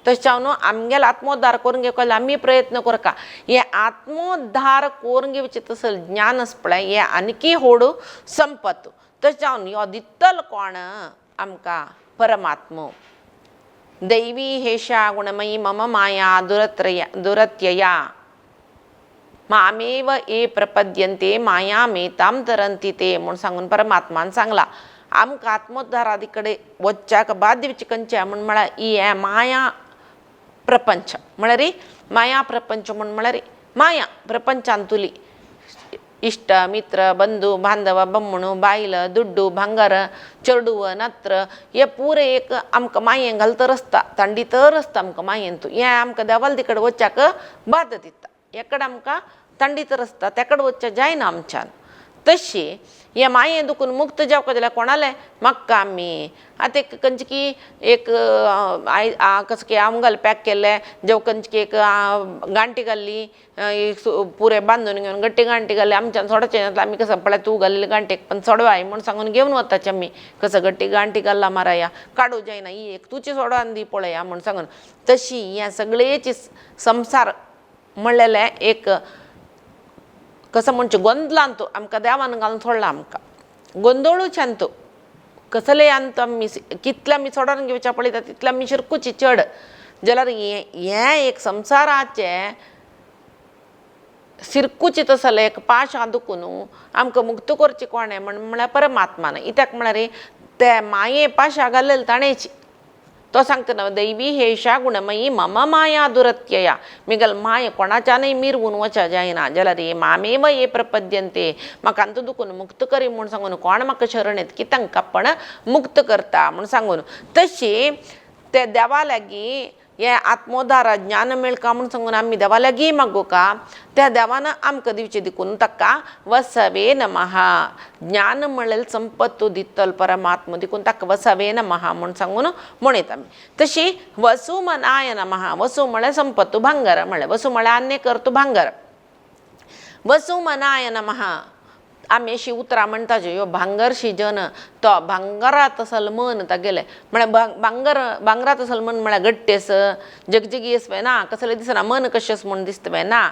तशें हांव न्हू आमगेलो आत्मोद्धार करून घेवपाक आमी प्रयत्न करका. हे आत्मोद्धार करून घेवचे तसले ज्ञान आसा पळय हे आनीकी व्हड संपत्त. तशें हांव ह्यो दितलो कोण आमकां परमात्मो. दैवी हेषा गुणमयी मम माया दुरत्यया मामेव ये प्रपद्यन्ते माया मेताम तरंती ते म्हण सांगून परमात्मान सांगला. आमकां आत्मोद्धारादी कडेन वचच्याक बाद्य दिवचे खंयचे म्हण म्हळ्यार हे माया प्रपंच म्हळ्यार माया प्रपंच म्हण म्हळ्यार माया प्रपंचांतुली इष्ट मित्र बंधू बांधव बम्मणू बायल दुड्डू भांगर चेडूव नत्र हे पुरे एक आमकां मायेन घालतर आसता, थंडीतर आसता आमकां मायेंतू. हें आमकां देवाले कडेन वचच्याक बाद दिता. एकडे आमकां थंडीतर आसता तेकडे वचचें जायना आमच्यान. तशी हे मायेन दुखून मुक्त जावपाक जाल्यार कोणाले म्हाका आमी आतां एक खंयची की एक कसं की आमगेले पॅक केल्ले जेव खंयची की एक गांठी घाल्ली पुरे बांदून घेवन गट्टी गांठी घाल्ली आमच्यान सोडचें आमी कसं पळय तूं घाल्लेली गांठेक पण सोडवाय म्हण सांगून घेवन वताचे आमी. कसं गट्टी गांठी घाल्ला माराया काडू जायना ही एक तुची सोडवान दी पळया म्हण सांगून. तशी हे सगळेची संसार म्हणलेले एक कसं म्हणचे गोंदलांतू आमकां देवान घालून सोडला. आमकां गोंदळूच्यान तूं कसले अंत आमी कितले आमी सोडून घेवच्या पळयता तितले आमी शिरकुची चड. जाल्यार हें एक संवसाराचे सिरकुची तसले एक पाशा दुखून आमकां मुक्त करची कोणें म्हळ्यार परमात्मान. इत्याक म्हळ्यार ते माये पाशा घालेले ताणेची. तो सांगता दैवी हेषा गुणमयी मम माया दुरत्यया. मिगल माय कोणाच्यानय मिरवून वचा जायना. जाल्यार मामेव ये प्रपद्यन्ते म्हाका अंत दुखून मुक्त करी म्हूण सांगून कोण म्हाका शरण येता की तांकां पण मुक्त करता म्हूण सांगून. तशी ते देवा लागीं हे आत्मोद्धार ज्ञान मेळका म्हणून सांगून आम्ही देवाला गी मागू का त्या देवानं आमकां दिवचे देखून ताका वसवे नमः ज्ञान मेळेल संपत्तू दितल परमात्मा देखून ताका वसवे नमः म्हणून सांगून म्हणत आमी तशी वसू मनाय नमः वसू म्हळ्यार संपत्तू भांगर म्हळ्यार वसू म्हळ्यार अन्य करतो भांगर वसू मनाय नमः आमी अशी उतरां म्हणटा ह्यो भांगर शिजन तो भांगरात असल मन तागेलें म्हळ्यार भांगरात असल मन म्हळ्यार गट्टेस जगजगी असवे ना कसलें दिसना मन कशेंच म्हूण दिसतवे ना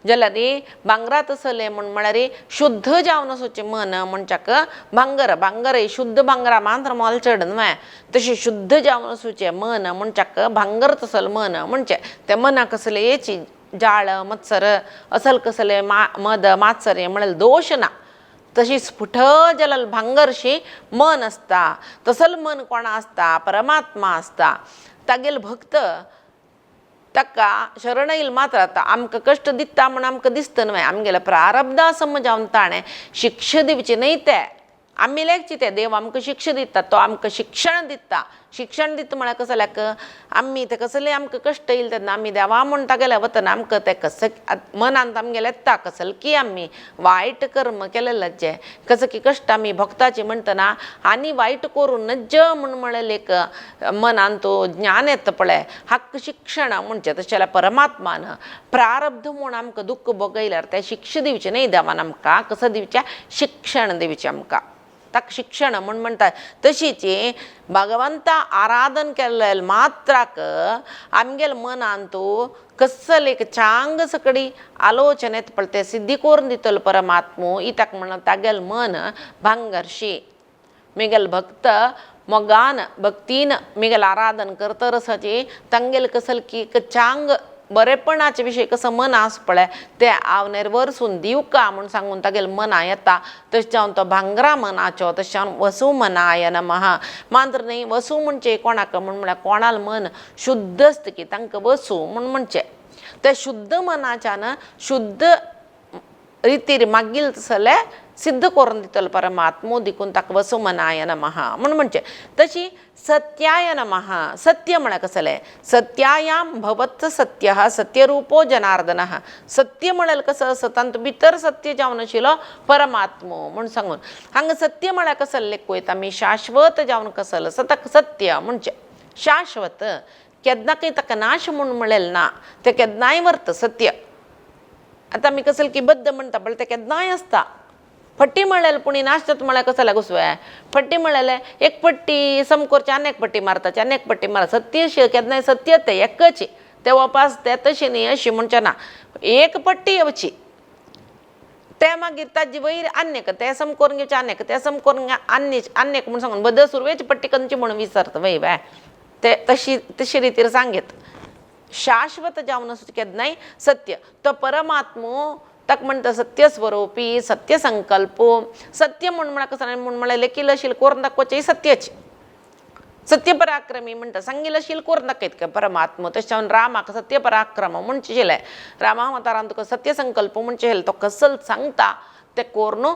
जाल्यार रे भांगरात असलें म्हळ्यार शुद्ध जावन असोचें मन म्हणच्याक भांगर शुद्ध भांगरा मात्र मोल चड न्हय तशें शुद्ध जावन असोचें मन म्हणच्याक भांगरत असल मन म्हणचें त्या मनाक कसलेची जाळ मत्सर असल कसलें मद मात्सर म्हळ्यार दोश ना तशी स्फुट जल भांगरशी मन असता तसल मन कोणा असता परमात्मा असता तागेल भक्त ताका शरण येईल मात्र आता आमकां कश्ट दिता म्हण आमकां दिसता न्हय आमगेल्या प्रारब्धा सम जावन ताणें शिक्षा दिवची न्हय ते आमी लेखची ते देव आमकां शिक्षा दिता तो आमकां शिक्षण दिता शिक्षण दिता म्हळ्यार कसं जाल्याक आमी ते कसले आमकां कश्ट येयले तेन्ना आमी देवा म्हूण तागेल्या वतना आमकां ते कस मनांत आमगेले येता कसल की आमी वायट कर्म केलेलेचे कसं की कश्ट आमी भक्ताची म्हणटना आनी वायट करून नज्ज म्हूण म्हळें एक मनांत तो ज्ञान येता पळय हक्क शिक्षण म्हणचें तशें जाल्यार परमात्मान प्रारब्ध म्हूण आमकां दुख्ख भोगयल्यार तें शिक्षा दिवचें न्हय देवान आमकां कसं दिवचें शिक्षण दिवचें आमकां ताका शिक्षण म्हूण म्हणटा तशीच भगवंता आराधन केले मात्राक आमगेल मनांत कसल एक चांग सकडी आलोचन येता पळय ते सिद्धी करून दितलो परमात्मो ही ताका म्हणून तागेल मन भांगरशी मेगेल भक्त मोगान भक्तीन मेगेल आराधन करता रसाची तांगेल कसल की एक चांग बरेपणाचे विशय कसं मन आस पळय ते आवनेर वरसून दिवका म्हूण सांगून तागेल मना येता तशें जावन तो भांगरा मनाचो तशें जावन वसू मनाय नमः मात्र न्हय वसू म्हणचे कोणाक म्हळ्यार कोणाल मन शुद्ध आसता की तांकां वसू म्हूण म्हणचें ते शुद्ध मनाच्यान शुद्ध रितीर मागील तसले सिद्ध करून दितलो परमात्मो देखून ताका वसू मनाय नमः म्हूण म्हणचें तशी सत्याय नमः सत्य म्हळ्यार कसलें सत्यायाम भवत् सत्यः सत्यरूपो जनार्दनः सत्य म्हळ्यार कसं आसा तांतूं भितर सत्य जावन आशिल्लो परमात्मो म्हूण सांगून हांगा सत्य म्हळ्यार कसलें पळयता आमी शाश्वत जावन कसलो आसा ताका सत्य म्हणचें शाश्वत केन्नाकय ताका नाश म्हूण म्हळेलें ना तें केन्नाय व्हरता सत्य आतां आमी कसलें की बद्द म्हणटा पळय तें केन्नाय आसता फट्टी म्हळ्यार पुणी नाश जाता म्हळ्यार कसो जाल्यार घुसवे फट्टी म्हळ्यार एक पट्टी सम करची आनी एक पट्टी मारताची आनी एक पट्टी मारता सत्य केन्नाय सत्य तें एकच ते वपास तें तशें न्ही अशें म्हणचें ना एक पट्टी येवची ते मागीर ताजे वयर आन्यक तें सम करून घेवचें आन्यक तें सम करून आन्यक म्हूण सांगून बद्द सुरवेची पट्टी खंयची म्हणून विसरता वय बाय ते तशी रितीर सांगेत शाश्वत जावन आसूं केन्नाय सत्य तो परमात्मो ताका म्हणटा सत्य स्वरूपी सत्य संकल्पो सत्य म्हूण म्हळ्यार कसं म्हूण म्हळ्यार लेखील आशिल्लें करून दाखोवचें सत्यच सत्य पराक्रमी म्हणटा सांगिल्लें आशिल्लें करून दाखयता परमात्मा तशें जावन रामाक सत्य पराक्रम म्हणचें रामा अवतारान तुका सत्य संकल्प म्हणचें तो कसल सांगता तें करून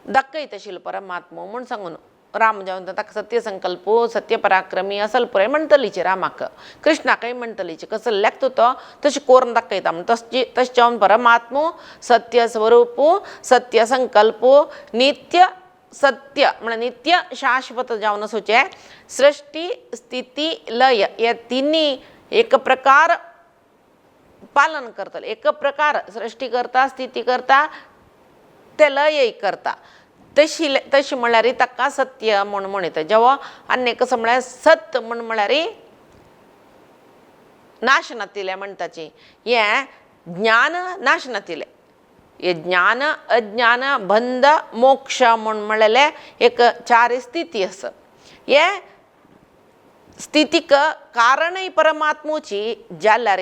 दाखयता आशिल्लो परमात्मा म्हूण सांगून राम जावन ताका सत्य संकल्प सत्य पराक्रमी असल पळय म्हणटलीचे रामाक कृष्णाकय म्हणटलीचे कसं लेखता तो तशें करून दाखयता म्हण तशें जावन परमात्मो सत्य स्वरूप सत्य संकल्प नित्य सत्य म्हळ्यार नित्य शाश्वत जावन आसूचें सृष्टी स्थिती लय हे तिनी एक प्रकार पालन करतले एक प्रकार सृष्टी करता स्थिती करता ते लय करता तशी म्हळ्यार ताका सत्य म्हूण म्हणटा जेव्हा आनी कसं म्हळ्यार सत म्हूण म्हळ्यार नाश नातिले म्हणटाची हे ज्ञान नाश नातिले हे ज्ञान अज्ञान बंध मोक्ष म्हूण म्हळेले एक चार स्थिती आसा हे स्थितीक कारणय परमात्मूची जाल्यार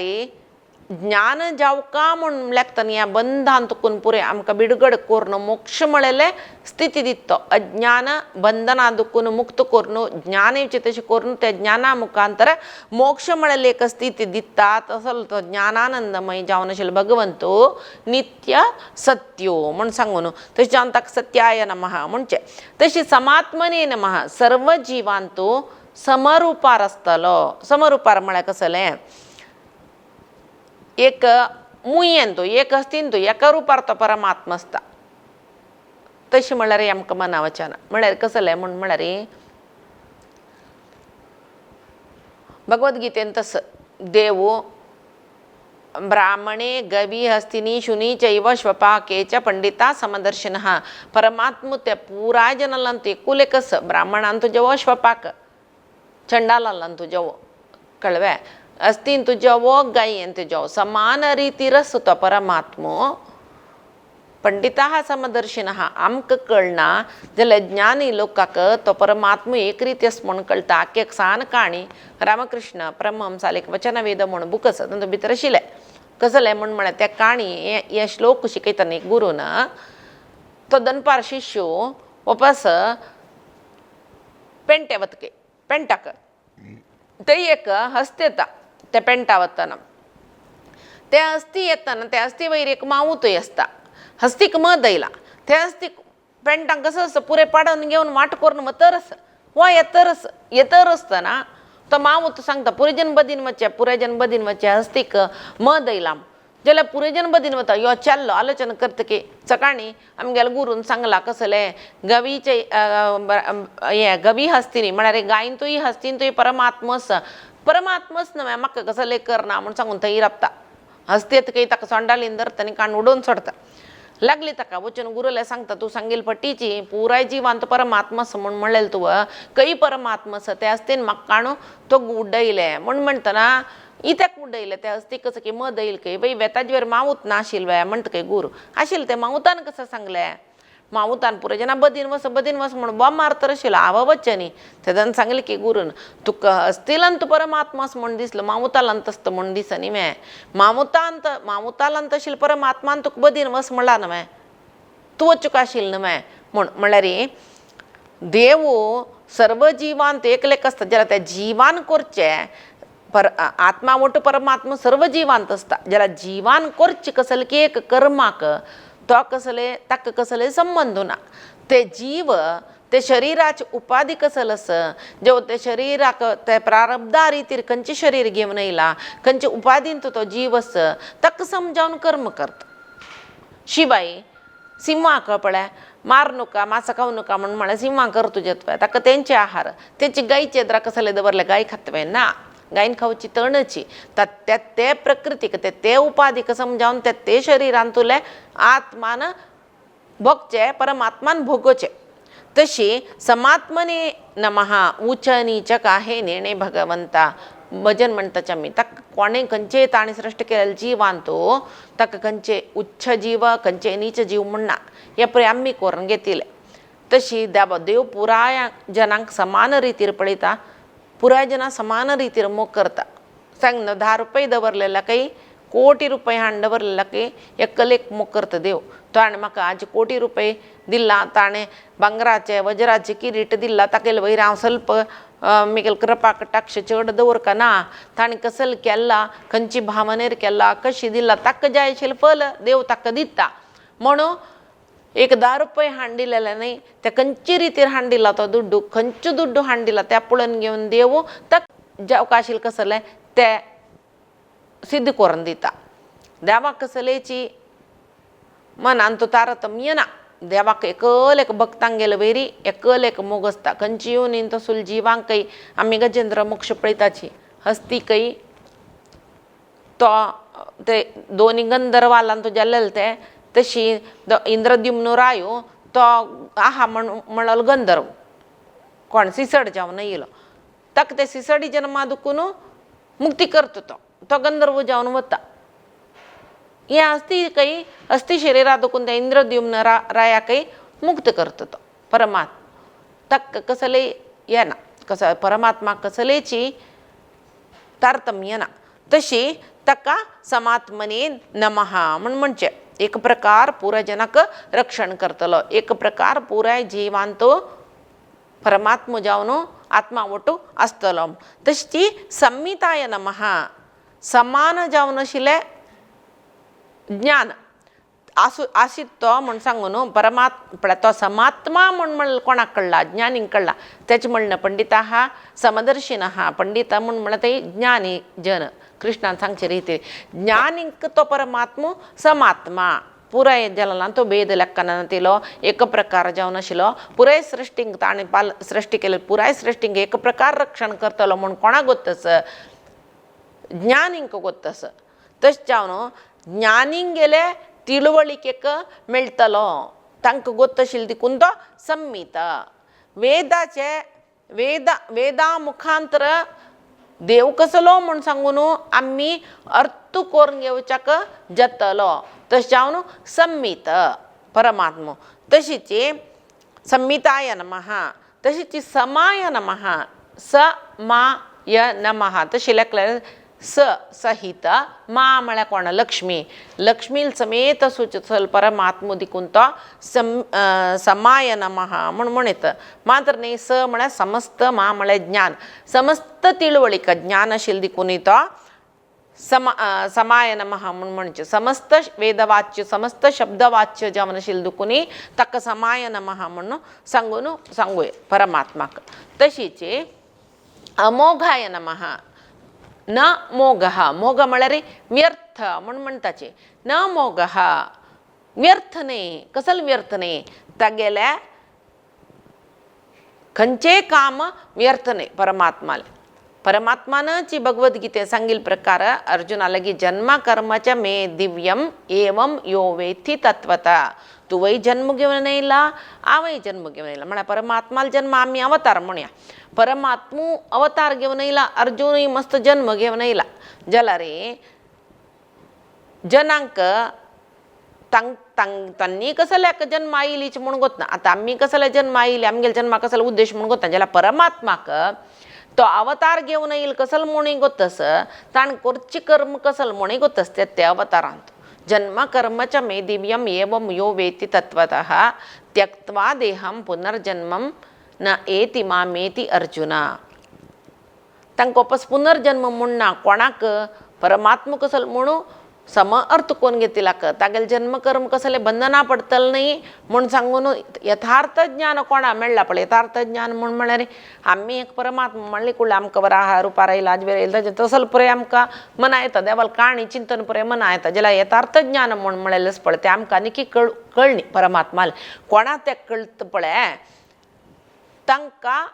ज्ञान जावका म्हूण लेखतना ह्या बंधान तुकून पुरे आमकां बिडगड करून मोक्ष म्हळेले स्थिती दिता अज्ञान बंधना दुखून मुक्त करून ज्ञान येवचें तशें करून त्या ज्ञाना मुखांतर मोक्ष म्हळेले एक स्थिती दिता तसो तो ज्ञानानंदमय जावन आशिल्लो भगवंतो नित्य सत्यो म्हूण सांगून तशें जावन ताका सत्याय नमः म्हणचें तशी समात्मने नमः सर्व जिवांतो समरूपार आसतलो. समरूपार म्हळ्यार कसलें, एक मुयेन तूं एक अस्तीन तूं एका रुपार तो परमात्मा आसता. तशें म्हळ्यार आमकां मना वचना. म्हळ्यार कसलें म्हळ्यार भगवद्गीतेन तसं देव ब्राह्मणे गवी हस्तिनी शुनी चैव श्वपाके च पंडिता समदर्शनः. परमात्म ते पुराय जनालंतु एकुलेकस ब्राह्मणांतु जवो श्वपाक चंडालंतु जवो कळवे अस्तींतु जवो गायंतु जवो समान रीतीरस तो परमात्मो पंडिताः समदर्शिनः. आमकां कळना जाल्यार ज्ञानी लोकांक तो परमात्मा एक रीती आसा म्हूण कळटा. एक सान काणी रामकृष्ण परमहंसाल एक वचनवेद म्हूण बूक आसा तातूंत भितर आशिल्लें. कसलें म्हळ्यार त्या काणी हे श्लोक शिकयतना एक गुरून तो दनपार शिष्यो वापस पेंटे वतके पेंटाक थंय एक हस्ती येता. त्या पेंटा वतना त्या हस्ती येतना त्या हस्ती वयर एक मावूतय आसता. हस्तीक मध आयला. त्या हस्तीक पेंटाक कसं असं पुरे पाडून घेवन वाट करून वतरस वा येतर आसतना तो मावूत सांगता पुरेजन बदीन वच्चे हस्तीक मध आयला जाल्यार पुरेजन बदीन वता यो चल्लो आलोचना करतकी सकाळी आमगेल्या गुरून सांगला कसलें गवीचे हे गवी हस्तिनी म्हळ्यार गायंतूय हस्तींतूय परमात्मस न्हय म्हाका कसलें करना म्हूण सांगून थंय राबता. हस्ती येतकी ताका सोंडालीन धरता आनी काण उडोवन सोडता. लागली ताका वचून गुरुले सांगता तूं सांगील पट्टीची पुराय जिवांत परमात्मा आसा म्हूण म्हणलें तुवें खंय परमात्मा आसा ते हस्तीन म्हाका काणू तो उड्डयले म्हूण म्हणटना इत्याक उड्डयले ते हस्तीक कसं की मद येयल खंय वय वेताचे वेर मावूत नाशिल्ले म्हणटा खंय गुरू आशिल्लें ते मावतान कसं सांगलें मावतान पुराय जना बदीन वस म्हणून बॉम्ब मारतर आशिल्लो हांव वच्चें न्ही. तेदान सांगलें की गुरून तुका हस्तिलांत परमात्मा आसा म्हूण दिसलो मावतालांत आसता म्हूण दिसा न्ही मे मावतालांत आशिल्लो परमात्मान तुका बदीन वस म्हणला न्हय तूं वचूंक आशिल्लो न्हय म्हळ्यार देव सर्व जिवांत एकलेक आसता जाल्यार त्या जिवान करचें आत्मा वटू परमात्मा सर्व जिवांत आसता जाल्यार जिवान करचें कसलें की एक कर्माक तो ताका कसले संबंध ना. ते जीव ते शरिराची उपाधी कसले आसा जेव ते शरिराक ते प्रारब्धा रितीर खंयचे शरीर घेवन येयला खंयचे उपाधीन तो जीव आसा ताका समजावन कर्म करता. शिवाय सिंहाक पळय मार नका मासा खाऊ नका म्हणून म्हळ्यार सिंहाक कर तुजे तुवें ताका तेंचे आहार तेंची गायचे जरा कसले दवरले गाय खातवे ना गायन खावची तणची ते प्रकृतीक ते उपाधीक समजावन ते शरिरान तुले आत्मान भोगचे परमात्मान भोगोचे. तशी समात्मने नमः उच्च नीच काहे नेणे भगवंता भजन म्हणटाचे आमी ताका कोणें खंयचे ताणी सृश्टी केलेले जिवान तो ताका खंयचे उच्च जीव खंयचे नीच जीव म्हणना हे पळय आमी करून घेतिले. तशी देव पुराय जनांक समान रितीर पळयता पुराय जना समान रितीर मोग करता. सांग न 10 रुपये दवरलेला काही कोटी रुपये हाण दवरलेला काही एकलेक मोग करता देव. ताणें म्हाका आज कोटी रुपये दिला ताणें भांगराचे वज्राचे किरीट दिला ताकेले वयर हांव ಸ್ವಲ್ಪ मिगेल कृपा कटाक्ष चड दवरका ना ताणें कसले केला खंयची भावनेर केला कशी दिला ताका जाय आशिल्लें फल देव ताका दिता. म्हणून एक 10 रुपये हाण दिलेले न्ही ते खंयचे रितीर हाण दिला तो दुड्डू खंयचो दुड्डू हाण दिला त्या पळोवन घेवन देव ताका जावका आशिल्लें कसलें ते सिद्ध करून दिता. देवाक कसलेची मनान तो तारतम्य ना. देवाक एकलेक भक्तांक गेले वयरी एकलेक मोग आसता. खंयची येवन तो सुल जिवांकय आमी गजेंद्र मोक्ष पळयताची हस्तीकय तो ते दोनी गंधर्वालान तो जाल्लेले ते तशी इंद्रद्युम्न रायो तो आहा म्हणलो गंधर्व कोण सिसड जावन येयलो ताका ते सिसडी जन्मा दुखून मुक्ती करता तो गंधर्व जावन वता. हे अस्थि शरिरा दुखून त्या इंद्रद्युम्न रायाकय मुक्त करता तो परमात्मा ताका कसले हे ना परमात्मा कसलेची तारतम्य ना. तशी ताका समात्मने नमः म्हणचे एक प्रकार पुराय जनाक रक्षण करतलो एक प्रकार पुराय जिवान तो परमात्मा जावन आत्मा वटू आसतलो. तशी संमिताय नमः समान जावन आशिल्लें ज्ञान आसीत तो म्हण सांगून परमात्मा तो समात्मा म्हण कोणाक कळला ज्ञानींक कळला त्याचे म्हणणं पंडित हा समदर्शिन हा पंडित म्हण म्हणत ज्ञानी जन कृष्णान सांगचे रीती ज्ञानींक तो परमात्मो समात्मा पुराय जलाला तो भेद लेक्कन तिलो एक प्रकार जावन आशिल्लो पुराय सृष्टींक ताणें सृष्टी केले पुराय सृष्टींक एक प्रकार रक्षण करतलो म्हण कोणाक गोत्तस ज्ञानींक गोत्तस तशें जावन ज्ञानींक गेले तिळवळिकेक मेळटलो तांकां गोत्त आशिल्लो देखून तो संमीत वेदा मुखांतर देव कसलो म्हण सांगून आमी अर्थ करून घेवच्याक जतलो तशें जावन संमीत परमात्मो तशीची संमिताय नमः तशीची समाय नमः समाय नमः तशी लेखल्यार सहित मा म्हळ्यार कोण लक्ष्मी लक्ष्मी समेत सुचल परमात्मो देखून तो समाय नमः म्हण म्हणत मात्र न्ही स म्हळ्यार समस्त मा म्हळ्यार ज्ञान समस्त तिळवळीक ज्ञान आशिल्लो देखून तो समाय नमः म्हण म्हणचे समस्त वेदवाच्य समस्त शब्दवाच्य जावन आशिल्लो देखून ताका समाय नमः म्हणून सांगूय परमात्माक तशीची अमोघाय नमः न मोगः मोग म्हळ्यार व्यर्थ म्हण म्हणटाचे न मोगः व्यर्थ न्ही कसल व्यर्थ न्ही तागेले खंयचेय काम व्यर्थ न्ही परमात्मानं भगवद्गीते सांगिल्ले प्रकार अर्जुनाला जन्म कर्मच मे दिव्यम एवं यो वेत्ति तत्वता तुवय जन्म घेवन येयला हांवय जन्म घेवन येयला म्हळ्यार परमात्माला जन्म आमी अवतार म्हणया परमात्मू अवतार घेवन येयला अर्जुनूय मस्त जन्म घेवन येयला जाल्यार जनांक तांणी कसल्याक जन्म आयलीच म्हूण गोतना आतां आमी कसले जन्म आयले आमगेले जन्मा कसले उद्देश म्हूण गोतना जाल्यार परमात्माक तो अवतार घेवन येईल कसल म्हणूय गोतस ताण करची कर्म कसल म्हणूय गोतस ते अवतारांत जन्म कर्मच मे दिव्यम एवं यो वेत्ति तत्वतः त्यक्त्वा देहं पुनर्जन्मं न एति मामेति अर्जुन तांकां वापस पुनर्जन्म म्हूण ना कोणाक परमात्मा कसल म्हणू सम अर्थ कोण घेतिलाक तागेले जन्म कर्म कसले बंधना पडतले न्ही म्हूण सांगून यथार्थ ज्ञान कोणा मेळ्ळा पळय यथार्थ ज्ञान म्हूण म्हळ्यार आमी एक परमात्मा म्हणले कुळ्ळे आमकां वराह रुपार येयला अजवेर येयला तसल पुरे आमकां मना येता देवाल काणी चिंतन पुरे मना येता जाल्यार यथार्थ ज्ञान म्हूण म्हळेलेंच पळय तें आमकां आनीक कळ्ळी परमात्माल कोणा तें कळटा पळय तांकां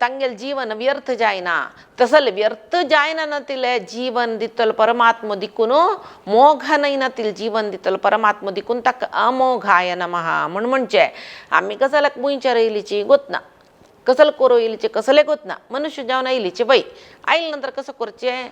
तांगेल जीवन व्यर्थ जायना तसल व्यर्थ जायना नतिले जीवन दितलो परमात्मा दिकून मोघ नाही नतील जीवन दितलो परमात्मा दिकून ताका अमोघाय नमः म्हण म्हणचे आमी कसाल्याक मुंयचेर येयलीची गोतना कसल करूं येयलीचे कसले गोतना मनुष्य जावन येयलीचे वय आयले नंतर कसं करचें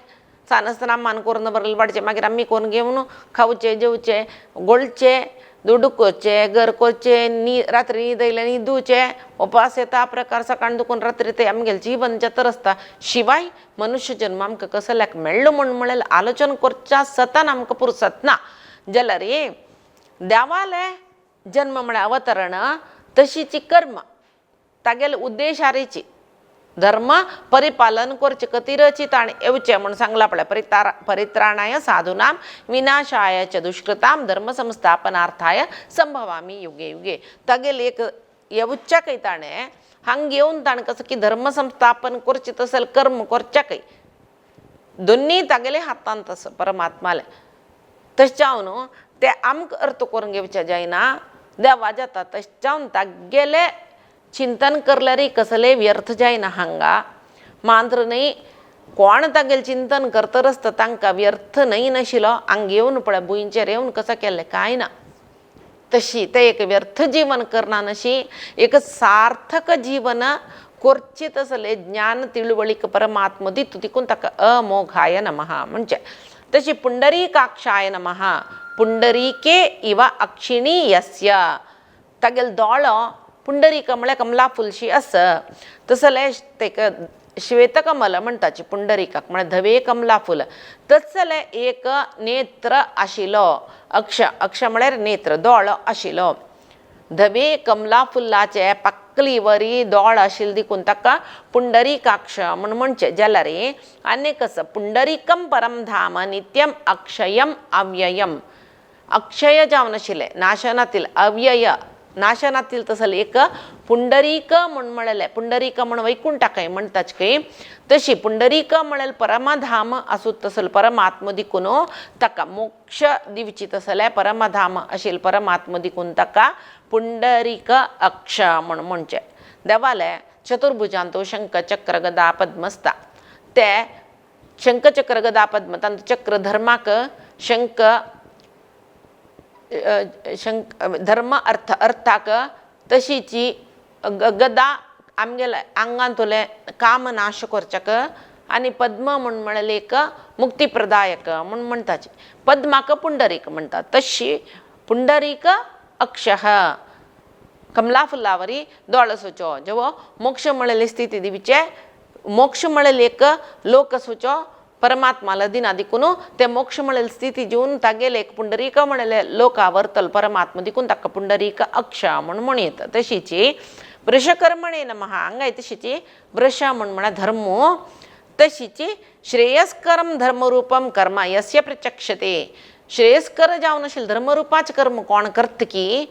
सानसतना मान करून बरले वाडचे मागीर आमी कोण घेवन खावचे जेवचे गोळचे दुडूकचे घर करचे रात्री न्हीद येयले न्हिदूचे उपास येता प्रकार सकाळ दुखून रात्री ते आमगेलें जीवन जतर आसता शिवाय मनुष्य जन्म आमकां कसल्याक मेळ्ळो म्हूण म्हळ्यार आलोचन करच्या सतान आमकां पुरसत ना जाल्यार देवाले जन्म म्हळ्यार अवतरण तशीची कर्म तागेले उद्देशारीची धर्म परिपालन करचे कतिरचित आणि येवचे म्हूण सांगला पळय परित्राणाय साधूनां विनाशाय च दुष्कृतां धर्म संस्थापनार्थाय संभवामी युगे युगे तागेले एक येवच्याकय ताणें हांग येवन ताणें कसं की धर्म संस्थापन करचें तसले कर्म करच्याकय दोन्ही तागेले हातांत आसा परमात्माले तशें जावन ते आमकां अर्थ करून घेवचे जायना देवा जाता तशें जावन तागेले चिंतन करल्यारय कसले व्यर्थ जायना हांगा मात्र न्ही कोण तागेलें चिंतन करतर आसता तांकां व्यर्थ न्ही नाशिल्लो हांगा येवन पळय भुंयचेर येवन कसां केलें कांय ना तशी ते एक व्यर्थ जीवन करना नशी एक सार्थक जीवन करचें तसलें ज्ञान तिळवळीक परमात्मा दिता देखून ताका अमोघाय नमः म्हणजे तशी पुंडरीकाक्षाय नमः पुंडरीके इव अक्षिणी यस्य तागेलो दोळो पुंडरीक म्हळ्यार कमला फुलशी आस तसलें तेका श्वेतकमल म्हणटाची पुंडरीकाक म्हळ्यार धवे कमला फूल तसलें एक नेत्र आशिल्लो अक्ष म्हळ्यार नेत्र दोळ आशिल्लो धवे कमला फुल्लाचे पाकली वरी दोळ आशिल्लो देखून ताका पुंडरीकाक्ष म्हूण म्हणचे जाल्यार आनीक आसा पुंडरीकम परम धाम नित्यम अक्षयम अव्ययम अक्षय जावन आशिल्ले, नाशनातील, अव्यय नाशनातील तसल एक पुंडरीक म्हण म्हळेले, पुंडरीक म्हण वैकुंठाकय म्हणताच काही तशी पुंडरीक म्हळेल परमधाम असू तसल परमात्म दिकून ताका मोक्ष दिवची तसले परमधाम आशिल परमात्म दिकून ताका पुंडरीक अक्ष म्हण म्हणचे. देवाले चतुर्भुजांतो शंख चक्र गदा पद्म असता. ते शंख चक्र गदा पद्म तांचो चक्र धर्माक शंख धर्म अर्थ अर्थाक तशीची गदा आमगेले आंगांतले काम नाश करच्याक आनी पद्म म्हण म्हळेले एक मुक्तीप्रदायक म्हण म्हणटाचे. पद्माक पुंडरीक म्हणटा तशी पुंडरीक अक्षः कमला फुलावरी दोळसोचो जेवो मोक्ष म्हळेले स्थिती दिवचे, मोक्ष म्हळेले एक लोक सोचो परमात्माला दिना दिकून ते मोक्ष म्हळेल स्थिती जेवन तागेले एक पुंडरीक म्हळेले लोका वर्तल परमात्मा दिकून ताका पुंडरीक अक्ष म्हण म्हणयत. तशीची वृषकर्मणे नमः हांगाय तशीची वृष म्हण म्हणा धर्म, तशीची श्रेयस्करम धर्मरूपम कर्म यस्य प्रचक्षते. श्रेयस्कर जावन आशिल्ले धर्मरूपाचे कर्म कोण करता की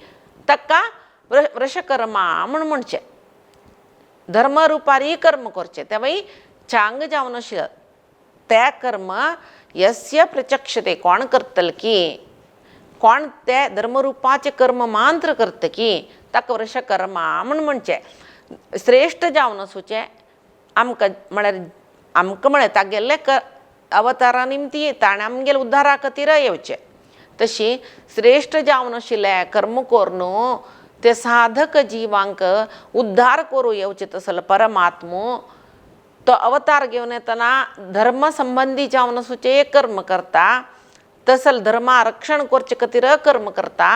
ताका वृषकर्मा म्हण म्हणचे. धर्मरूपारी कर्म करचे तेव्हा चांग जावन आशिल्ले ते कर्म यस्य प्रचक्षते कोण करतल की कोण ते धर्मरूपाचे कर्म मात्र करता की ताका वृषकर्मा म्हण म्हणचे. श्रेष्ठ जावन आसूचे आमकां म्हळ्यार आमकां म्हळ्यार तागेले अवतारा निमती ताणें आमगेले उद्धारा खातीर येवचे. तशी श्रेष्ठ जावन आशिल्ले कर्म करून ते साधक जिवांक उद्धार करूं येवचे तसले परमात्मो तो अवतार घेवन येतना धर्म संबंधी जावन आसूचे कर्म करता, तसल धर्मा रक्षण करचे खातीर कर्म करता,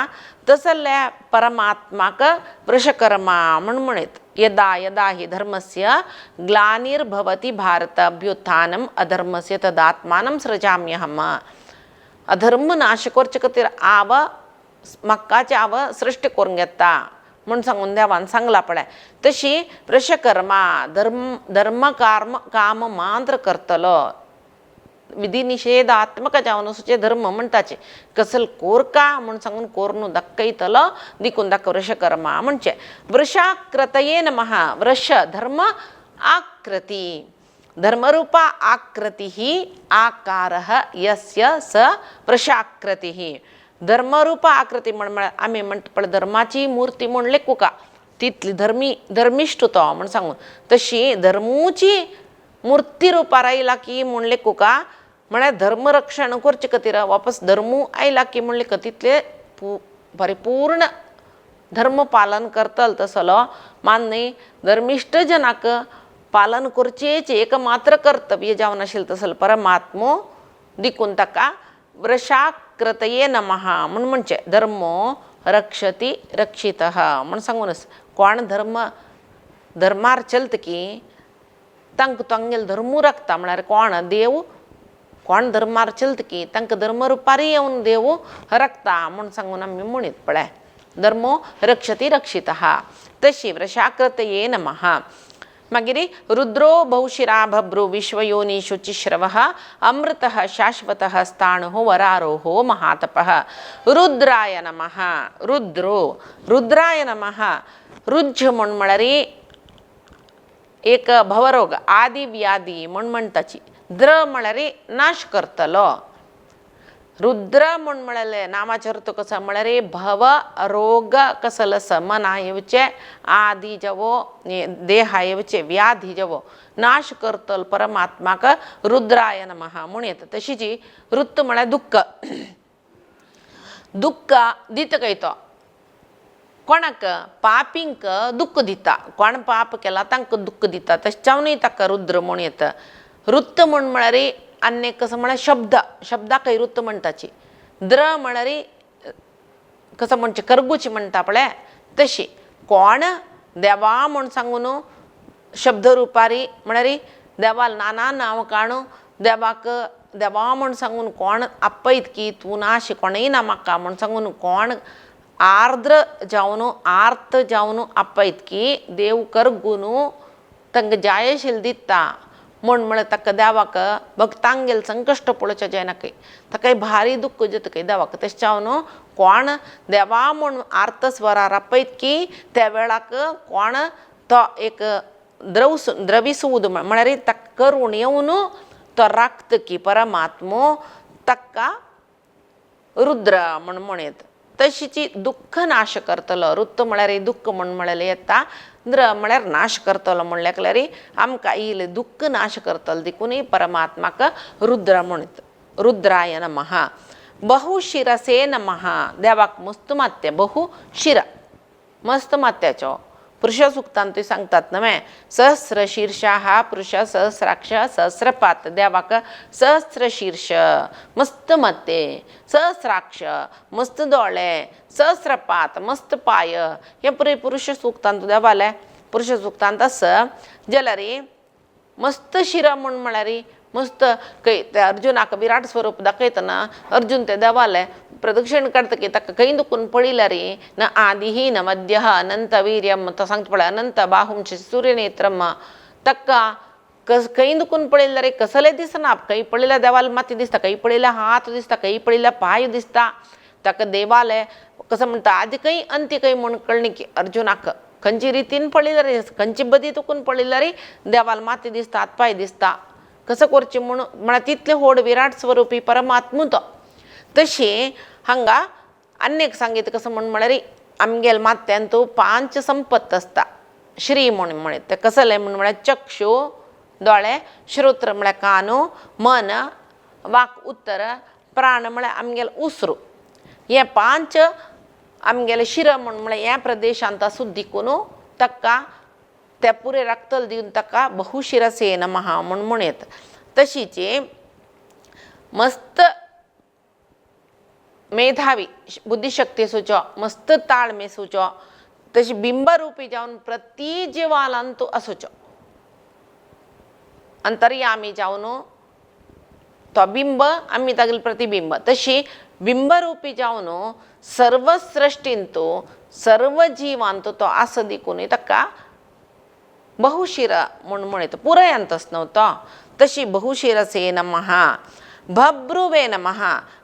तसले परमात्माक वृषकर्मा म्हण म्हणत. यदा यदा हि धर्मस्य ग्लानिर्भवति भारत अभ्युत्थानम अधर्मस्य तदात्मानं सृजाम्यहम. अधर्म नाश करचे खातीर आव म्हाकाचे आव सृश्टी करून घेता म्हण सांगून देवान सांगला पळय. तशी वृषकर्मा धर्म काम मात्र करतलो, विधी निषेधात्मक जावन आसूचे धर्म म्हणटाचे कसल कोरका म्हण सांगून कोरून दाखयतलो दिकून ताका वृषकर्मा म्हणचे. वृषाकृतये नमः. वृष धर्म आकृती, धर्मरूपा आकृती आकारः यस्य स वृषाकृती. धर्मरूपा आकृती म्हण आमी म्हणटा पळय धर्माची मूर्ती म्हणले कुका तितली धर्मिष्ठ तो म्हण सांगून तशी धर्मूची मूर्ती रुपार आयला की म्हणले कुका म्हळ्यार धर्म रक्षण करचे खातीर वापस धर्मू आयला की म्हणले तितले परिपूर्ण धर्म पालन करतल तसलो मान्य धर्मिष्ठ जनाक पालन करचेच एक मात्र कर्तव्य जावन आशिल्लें तसलो परमात्मो दिकून ताका वृषाकृतये नमः म्हण म्हणचे. धर्मो रक्षति रक्षितः म्हण सांगून कोण धर्मार चलता की तांकां तांगेलो धर्मू राखता. म्हळ्यार कोण देव कोण धर्मार चलता की तांकां धर्मरुपारी येवन देव राखता म्हण सांगून आमी म्हणीत पळय. धर्मो रक्षति रक्षितः. तशी वृषाकृतये नमः. मागीर रुद्रो बहुशिरा भभ्रू विश्वयोनी शुचिश्रवः अमृतः शाश्वतः स्थाणुः वरारोहो महातपः. रुद्राय नमः. रुद्राय नमः. रुज्ज म्हण म्हळ्यार एक भवरोग आदि व्याधी म्हण म्हणटाची. द्र म्हळ्यार नाश करतलो. रुद्र म्हण म्हळेले नामाचो अर्थ कसो म्हळ्यार भव रोग कसलो समना येवचे आदि जवो देहा येवचे व्याधी जवो नाश करतल परमात्माक रुद्राय नमः म्हणयत. तशीची रुत म्हळ्यार दुःख. दुःख दिता काय तो कोणाक पापींक दुःख दिता. कोण पाप केला तांकां दुःख दिता तशें जावनय ताका रुद्र म्हणयत. रुत म्हण म्हळ्यार अन्य कसं म्हळ्यार शब्दाक रुत म्हणटाची. द्र म्हळ्यार कसं म्हणचे करगुची म्हणटा पळय तशी. कोण देवा म्हण सांगून शब्द रुपारी म्हळ्यार देवाल नाना नांव काणू देवाक देवा म्हण सांगून कोण आपयत की तूं नाशी कोणय ना म्हाका म्हण सांगून कोण आर्द्र जावन आर्त जावन आपयत की देव करगून तांकां जाय आशिल्लें दिता म्हण ताका देवाक भक्तांक गेल संकश्ट पळोवचे जायना काही ताका भारी दुःख जाता काही देवाक तेश न्हू कोण देवा म्हण आर्त स्वरार आपयत की त्या वेळाक कोण तो एक द्रविसूद म्हळ्यार ताका करून येवन तो राखता की परमात्मो ताका रुद्र म्हणत तशीची दुःख नाश करतलो रुद्र म्हळ्यार दुःख म्हळ्यार येता द्र म्हळ्यार नाश करतलो म्हणल्यार आमकां इले दुःख नाश करतलो देखून परमात्माक रुद्र म्हणत रुद्राय नमः बहुशिरसे नमः देवाक मस्त मात्या बहुशिर मस्त मात्याचो पुरुष सुक्तान ते सांगतात नवे सहस्र शीर्षा हा पुरुष सहस्राक्ष सहस्रपात देवाक सहस्र शीर्ष मस्त मत्ते सहस्राक्ष मस्त दोळे सहस्रपात मस्त पाय हे पुरे पुरुष सुक्तांत देवाले पुरुष सुक्तांत तस जलरी मस्त शिर म्हळ्यार मस्त काही त्या अर्जुनाक विराट स्वरूप दाखयतना अर्जुन ते देवाले प्रदक्षिण करतकी ताका खंय दुखून पळयल्यार न आदिही न मध्य अनंत वीर्यम तो सांगता पळय अनंत बाहुम सूर्यनेत्रम ताका खंय दुखून पळयल्यार कसले दिसना खंय पळयल्यार देवाला माती दिसता खंय पळयल्यार हात दिसता खंय पळयल्यार पाय दिसता ताका देवाले कसं म्हणटा आदी खंय अंती खंय म्हण कळ्ळें की अर्जुनाक खंयची रितीन पळयल्यार खंयची बदी दुखून पळयल्यार देवाला माती दिसता हात पाय दिसता कसं करचें म्हणून म्हळ्यार तितले व्हड विराट स्वरूपी परमात्मो तो तशी हांगा आनीक सांगितलें कसं म्हळ्यार आमगेल मात्यान तो 5 संपत्त आसता श्री म्हणत ते कसले म्हळ्यार चक्षु दोळे श्रोत्र म्हळ्यार कानो मन वाक उत्तर प्राण म्हळ्यार आमगेल उसरू हे 5 आमगेले शिर म्हळ्यार ह्या प्रदेशांत आसूं देखून ताका त्या पुरे रक्तल दिवन ताका बहुशिरसे नमः म्हणत तशीच मस्त मेधावी बुद्धिशक्ती सुचो मस्त ताळमे सुचो तशी बिंबरूपी जावन प्रति जीवालांतू आसुचो अंतर्यामी जावन तो बिंब आमी तागेले प्रतिबिंब तशी बिंबरूपी जावन सर्व सृश्टींतू सर्व जिवांतू तो आस देखून ताका बहुशिर म्हणत पुरयंत नव्हतो तशी बहुशिरसे नमः भब्रुवे नमः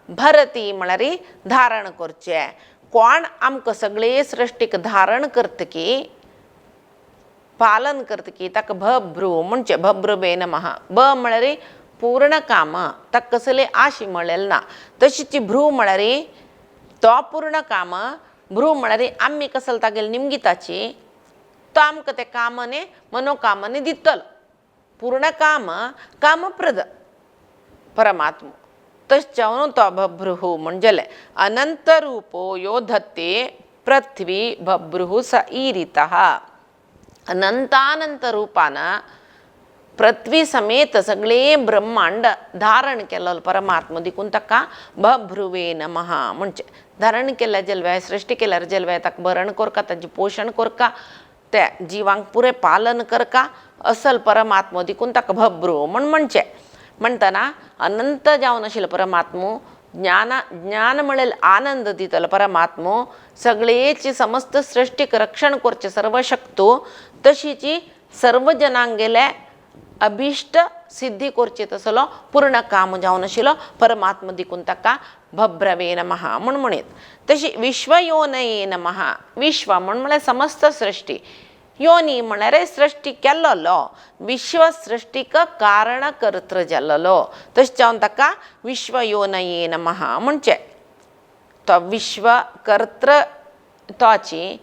भरती म्हळ्यार धारण करचे कोण आमकां सगळे सृश्टीक धारण करता की पालन करता की ताका भब्रू म्हणचे भब्रुवे नमः ब म्हळ्यार पूर्ण काम ताका कसले आशी म्हळेले ना तशीची भ्रू म्हळ्यार तो पूर्ण काम भ्रू म्हळ्यार आमी कसले तागेले निमगिताची तो आमकां ते कामाने मनोकामाने दितलो पूर्ण काम कामप्रद परमात्मा तश जावन तो भभ्रुः म्हणजे अनंत रूपो यो धत्ते पृथ्वी भभ्रुः स ईरितः अनंतानंत रूपान पृथ्वी समेत सगळे ब्रह्मांड धारण केलेलो परमात्मा देखून ताका भभ्रुवे नमः म्हणजे धारण केल्या जलव्या सृष्टी केल्यार जलव्या ताका भरण करका ताचें पोषण करका त्या जिवांक पुरे पालन करका असल परमात्मा देखून ताका भब्रू म्हणजे म्हणटना अनंत जावन आशिल्लो परमात्मो ज्ञान म्हळेल आनंद दितलो परमात्मो सगळेची समस्त सृष्टीक रक्षण करचे सर्व शक्तो तशीची सर्व जनांगेले अभिष्ट सिद्धी करचे तसलो पूर्ण काम जावन आशिल्लो परमात्मा देखून ताका भब्रवे नमः म्हणत तशी विश्वयोनये नमः विश्व म्हळ्यार समस्त सृष्टी योनी म्हळ्यार सृष्टी केल्लो विश्व सृष्टीक कारण कर्तृ जाल्लो तशें जावन ताका विश्वयोनये नमः म्हणजे तो विश्व कर्तृ तोची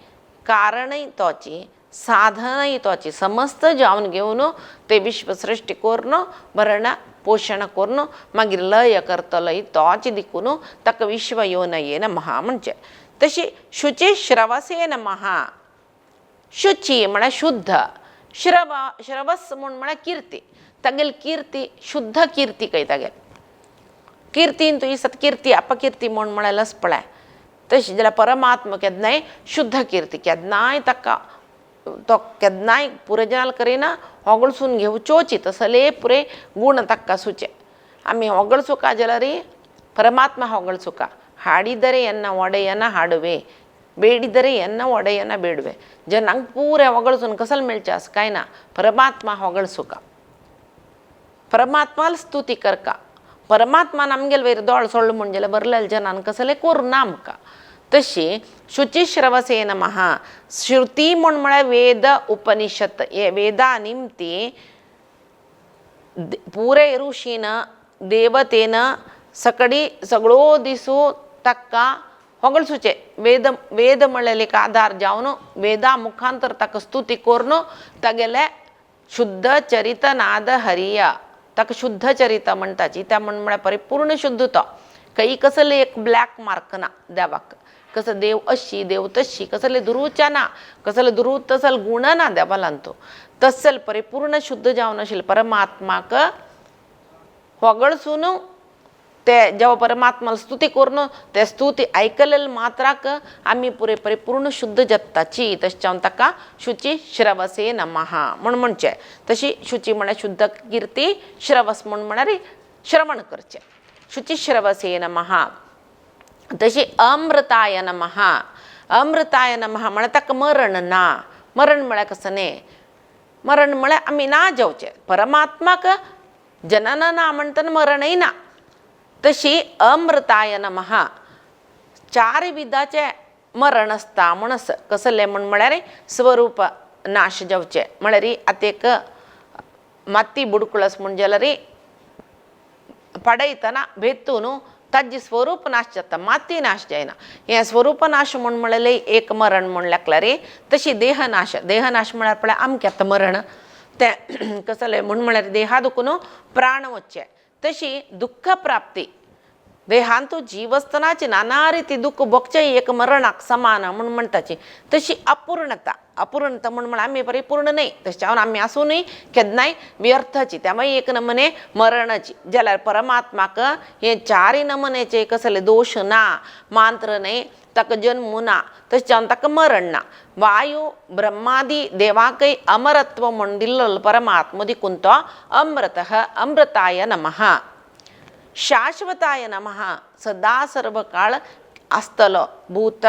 कारणय तोची साधनय तोची समस्त जावन घेवन ते विश्व सृष्टी करून भरण पोषण करून मागीर लय करतलो तोच देखून ताका विश्वयोनये नमः म्हणजे तशी शुची श्रवसे नमः शुची म्हळ्यार शुद्ध श्रवस म्हळ्यार कीर्ती तागेली कीर्ती शुद्ध कीर्ती कही तागेली कीर्तीन तुजी सत्कीर्ती अपकीर्ती म्हळ्यार पळय तशी जाल्यार परमात्मा केन्नाय शुद्ध कीर्ती केन्नाय ताका तो केन्नाय पुरजनाल करिना होगळसून घेवच्योची तसले पुरे गुण ताका सुचे आमी होगळसुका जाल्यार परमात्मा होगळसुका हाडिदरे एन्न ಒಡೆಯನ हाडवे ಬೇಡಿದರೆ ಎನ್ನ ಒಡೆಯನ ಬೇಡುವೆ ಜನಾಂಗ್ ಪೂರೆ ಹೊಗಳಸುನ್ ಕಸಲ್ ಮೆಳ್ಚಾಸ್ ಕಾಯ್ನ ಪರಮಾತ್ಮ ಹೊಗಳಸುಕ परमात्माला स्तुती कर का परमात्मा नमगेल वैरदोळ सोळ्ळ मुंजेला बरलेल जनान कसले कोर नामका तशी शुचिश्रवसे नमः श्रुती म्हण वेद उपनिषत् हे वेदा निमती पुरे ऋषीन देवतेन सकडी सगळो दिसू तक्का ಹೊಗಳಿಸುಚೆ ವೇದ ಮಳಲಿಕ್ಕೆ ಆಧಾರ ಜಾವನು ವೇದ ಮುಖಾಂತರ ತಕ್ಕ ಸ್ತುತಿ ಕೋರ್ನು तगेले शुद्ध चरित नाद हरिया तक शुद्ध चरित म्हणताची त्या म्हण परिपूर्ण शुद्ध तो काही कसले एक ब्लॅक मार्क ना देवाक कसं देव अशी देव तशी कसले दुरुच्या ना कसले दुरू तसल गुण ना देवाला आणतो तसल परिपूर्ण शुद्ध जावन आशिल्ले परमात्माक ಹೊಗಳಿಸುನು ते जेव्हा परमात्माला स्तुती करून ते स्तुती ऐकलेल मात्राक आम्ही पुरे परिपूर्ण शुद्ध जत्ताची तशा ताका शुची श्रवसे नमः म्हणचे तशी शुची म्हणे शुद्ध कीर्ती श्रवस म्हणारी श्रवण करचे शुची श्रवसे नमः तशी अमृताय नमः अमृताय नमः म्हणे ताका मरण ना मरण म्हळ्यार कसं न्ही मरण म्हळ्यार आमी ना जेवचे परमात्माक जनन ना म्हणटना मरणय ना तशी अमृताय नमः चार विधाचे मरण असता म्हणस कसले म्हळ्यार स्वरूप नाश जावचे म्हळ्यार आतेक माती बुडकुळस म्हणजे पडयतना भेतून ताजी स्वरूप नाश जाता माती नाश जायना हे स्वरूप नाश म्हणले एक मरण म्हणल्याकला रे तशी देहनाश म्हळ्यार पळय आमक्यात मरण ते कसले म्हळ्यार देहादुकून प्राण वच्चे तशी दुःख प्राप्ती देहांतू जीवस्थानाची नाना रीती दुःख भोगचे एक मरणाक समान म्हणटाची तशी अपूर्णता म्हण आम्ही परिपूर्ण नाही तशावर आम्ही असू नाही केदनाय व्यर्थाची त्यामुळे एक नमने मरणाची जाल्यार परमात्माक हे चारही नमनेचे कसले दोष ना मांत्र नाही तक जन्म ना तशें ताका मरण ना वायू ब्रह्मादी देवाकय अमरत्व म्हण दिल्लो परमात्मा दिकून तो अमृताय नमः शाश्वताय नमः सदा सर्व काळ आसतलो भूत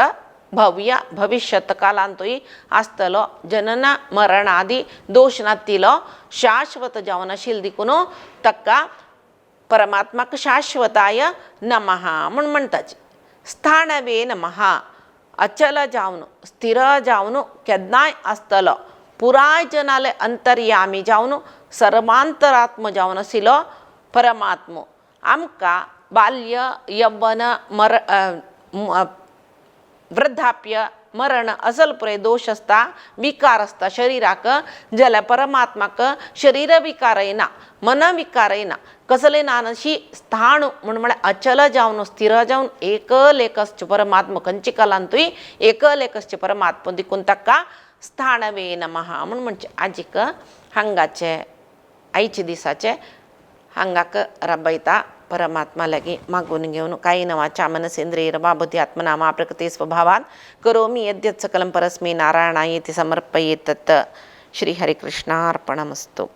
भव्य भविष्यत कालांतूय आसतलो जनन मरण आदी दोष नातिलो शाश्वत जावन आशिल्लो दिकून ताका परमात्माक शाश्वताय नमः म्हणटाचे स्थाणवे नमः अचल जावन स्थिर जावन केदनाय आसतलो पुराय जनाले अंतर्यामी जावन सर्वांतरात्म जावन आशिल्लो परमात्मा आमकां बाल्य यव्वन वृद्धाप्य मरण असल पुरे दोष असता विकार असता शरीराक जाल्यार परमात्माक शरीर विकारय ना मन विकारय ना कसले नानशी स्थाणू म्हळ्यार अचल जावन स्थिर जावन एकल एकश्च परमात्मा खंयची कालांतूय एकल एकश्च परमात्मा दिकून ताका स्थाणवे नमः म्हणचे आजीक हांगाचे आईचे दिसाचे हांगाक रबयता परमात्मा लगी मागून घेऊन काही नवाच्या मनसेंद्रिय बाबती आत्मनामा प्रकृती स्वभावात करोमि यद्यत् सकलं परस्मै नारायणायेति समर्पयेत् तत् श्री हरिकृष्णार्पणमस्तु।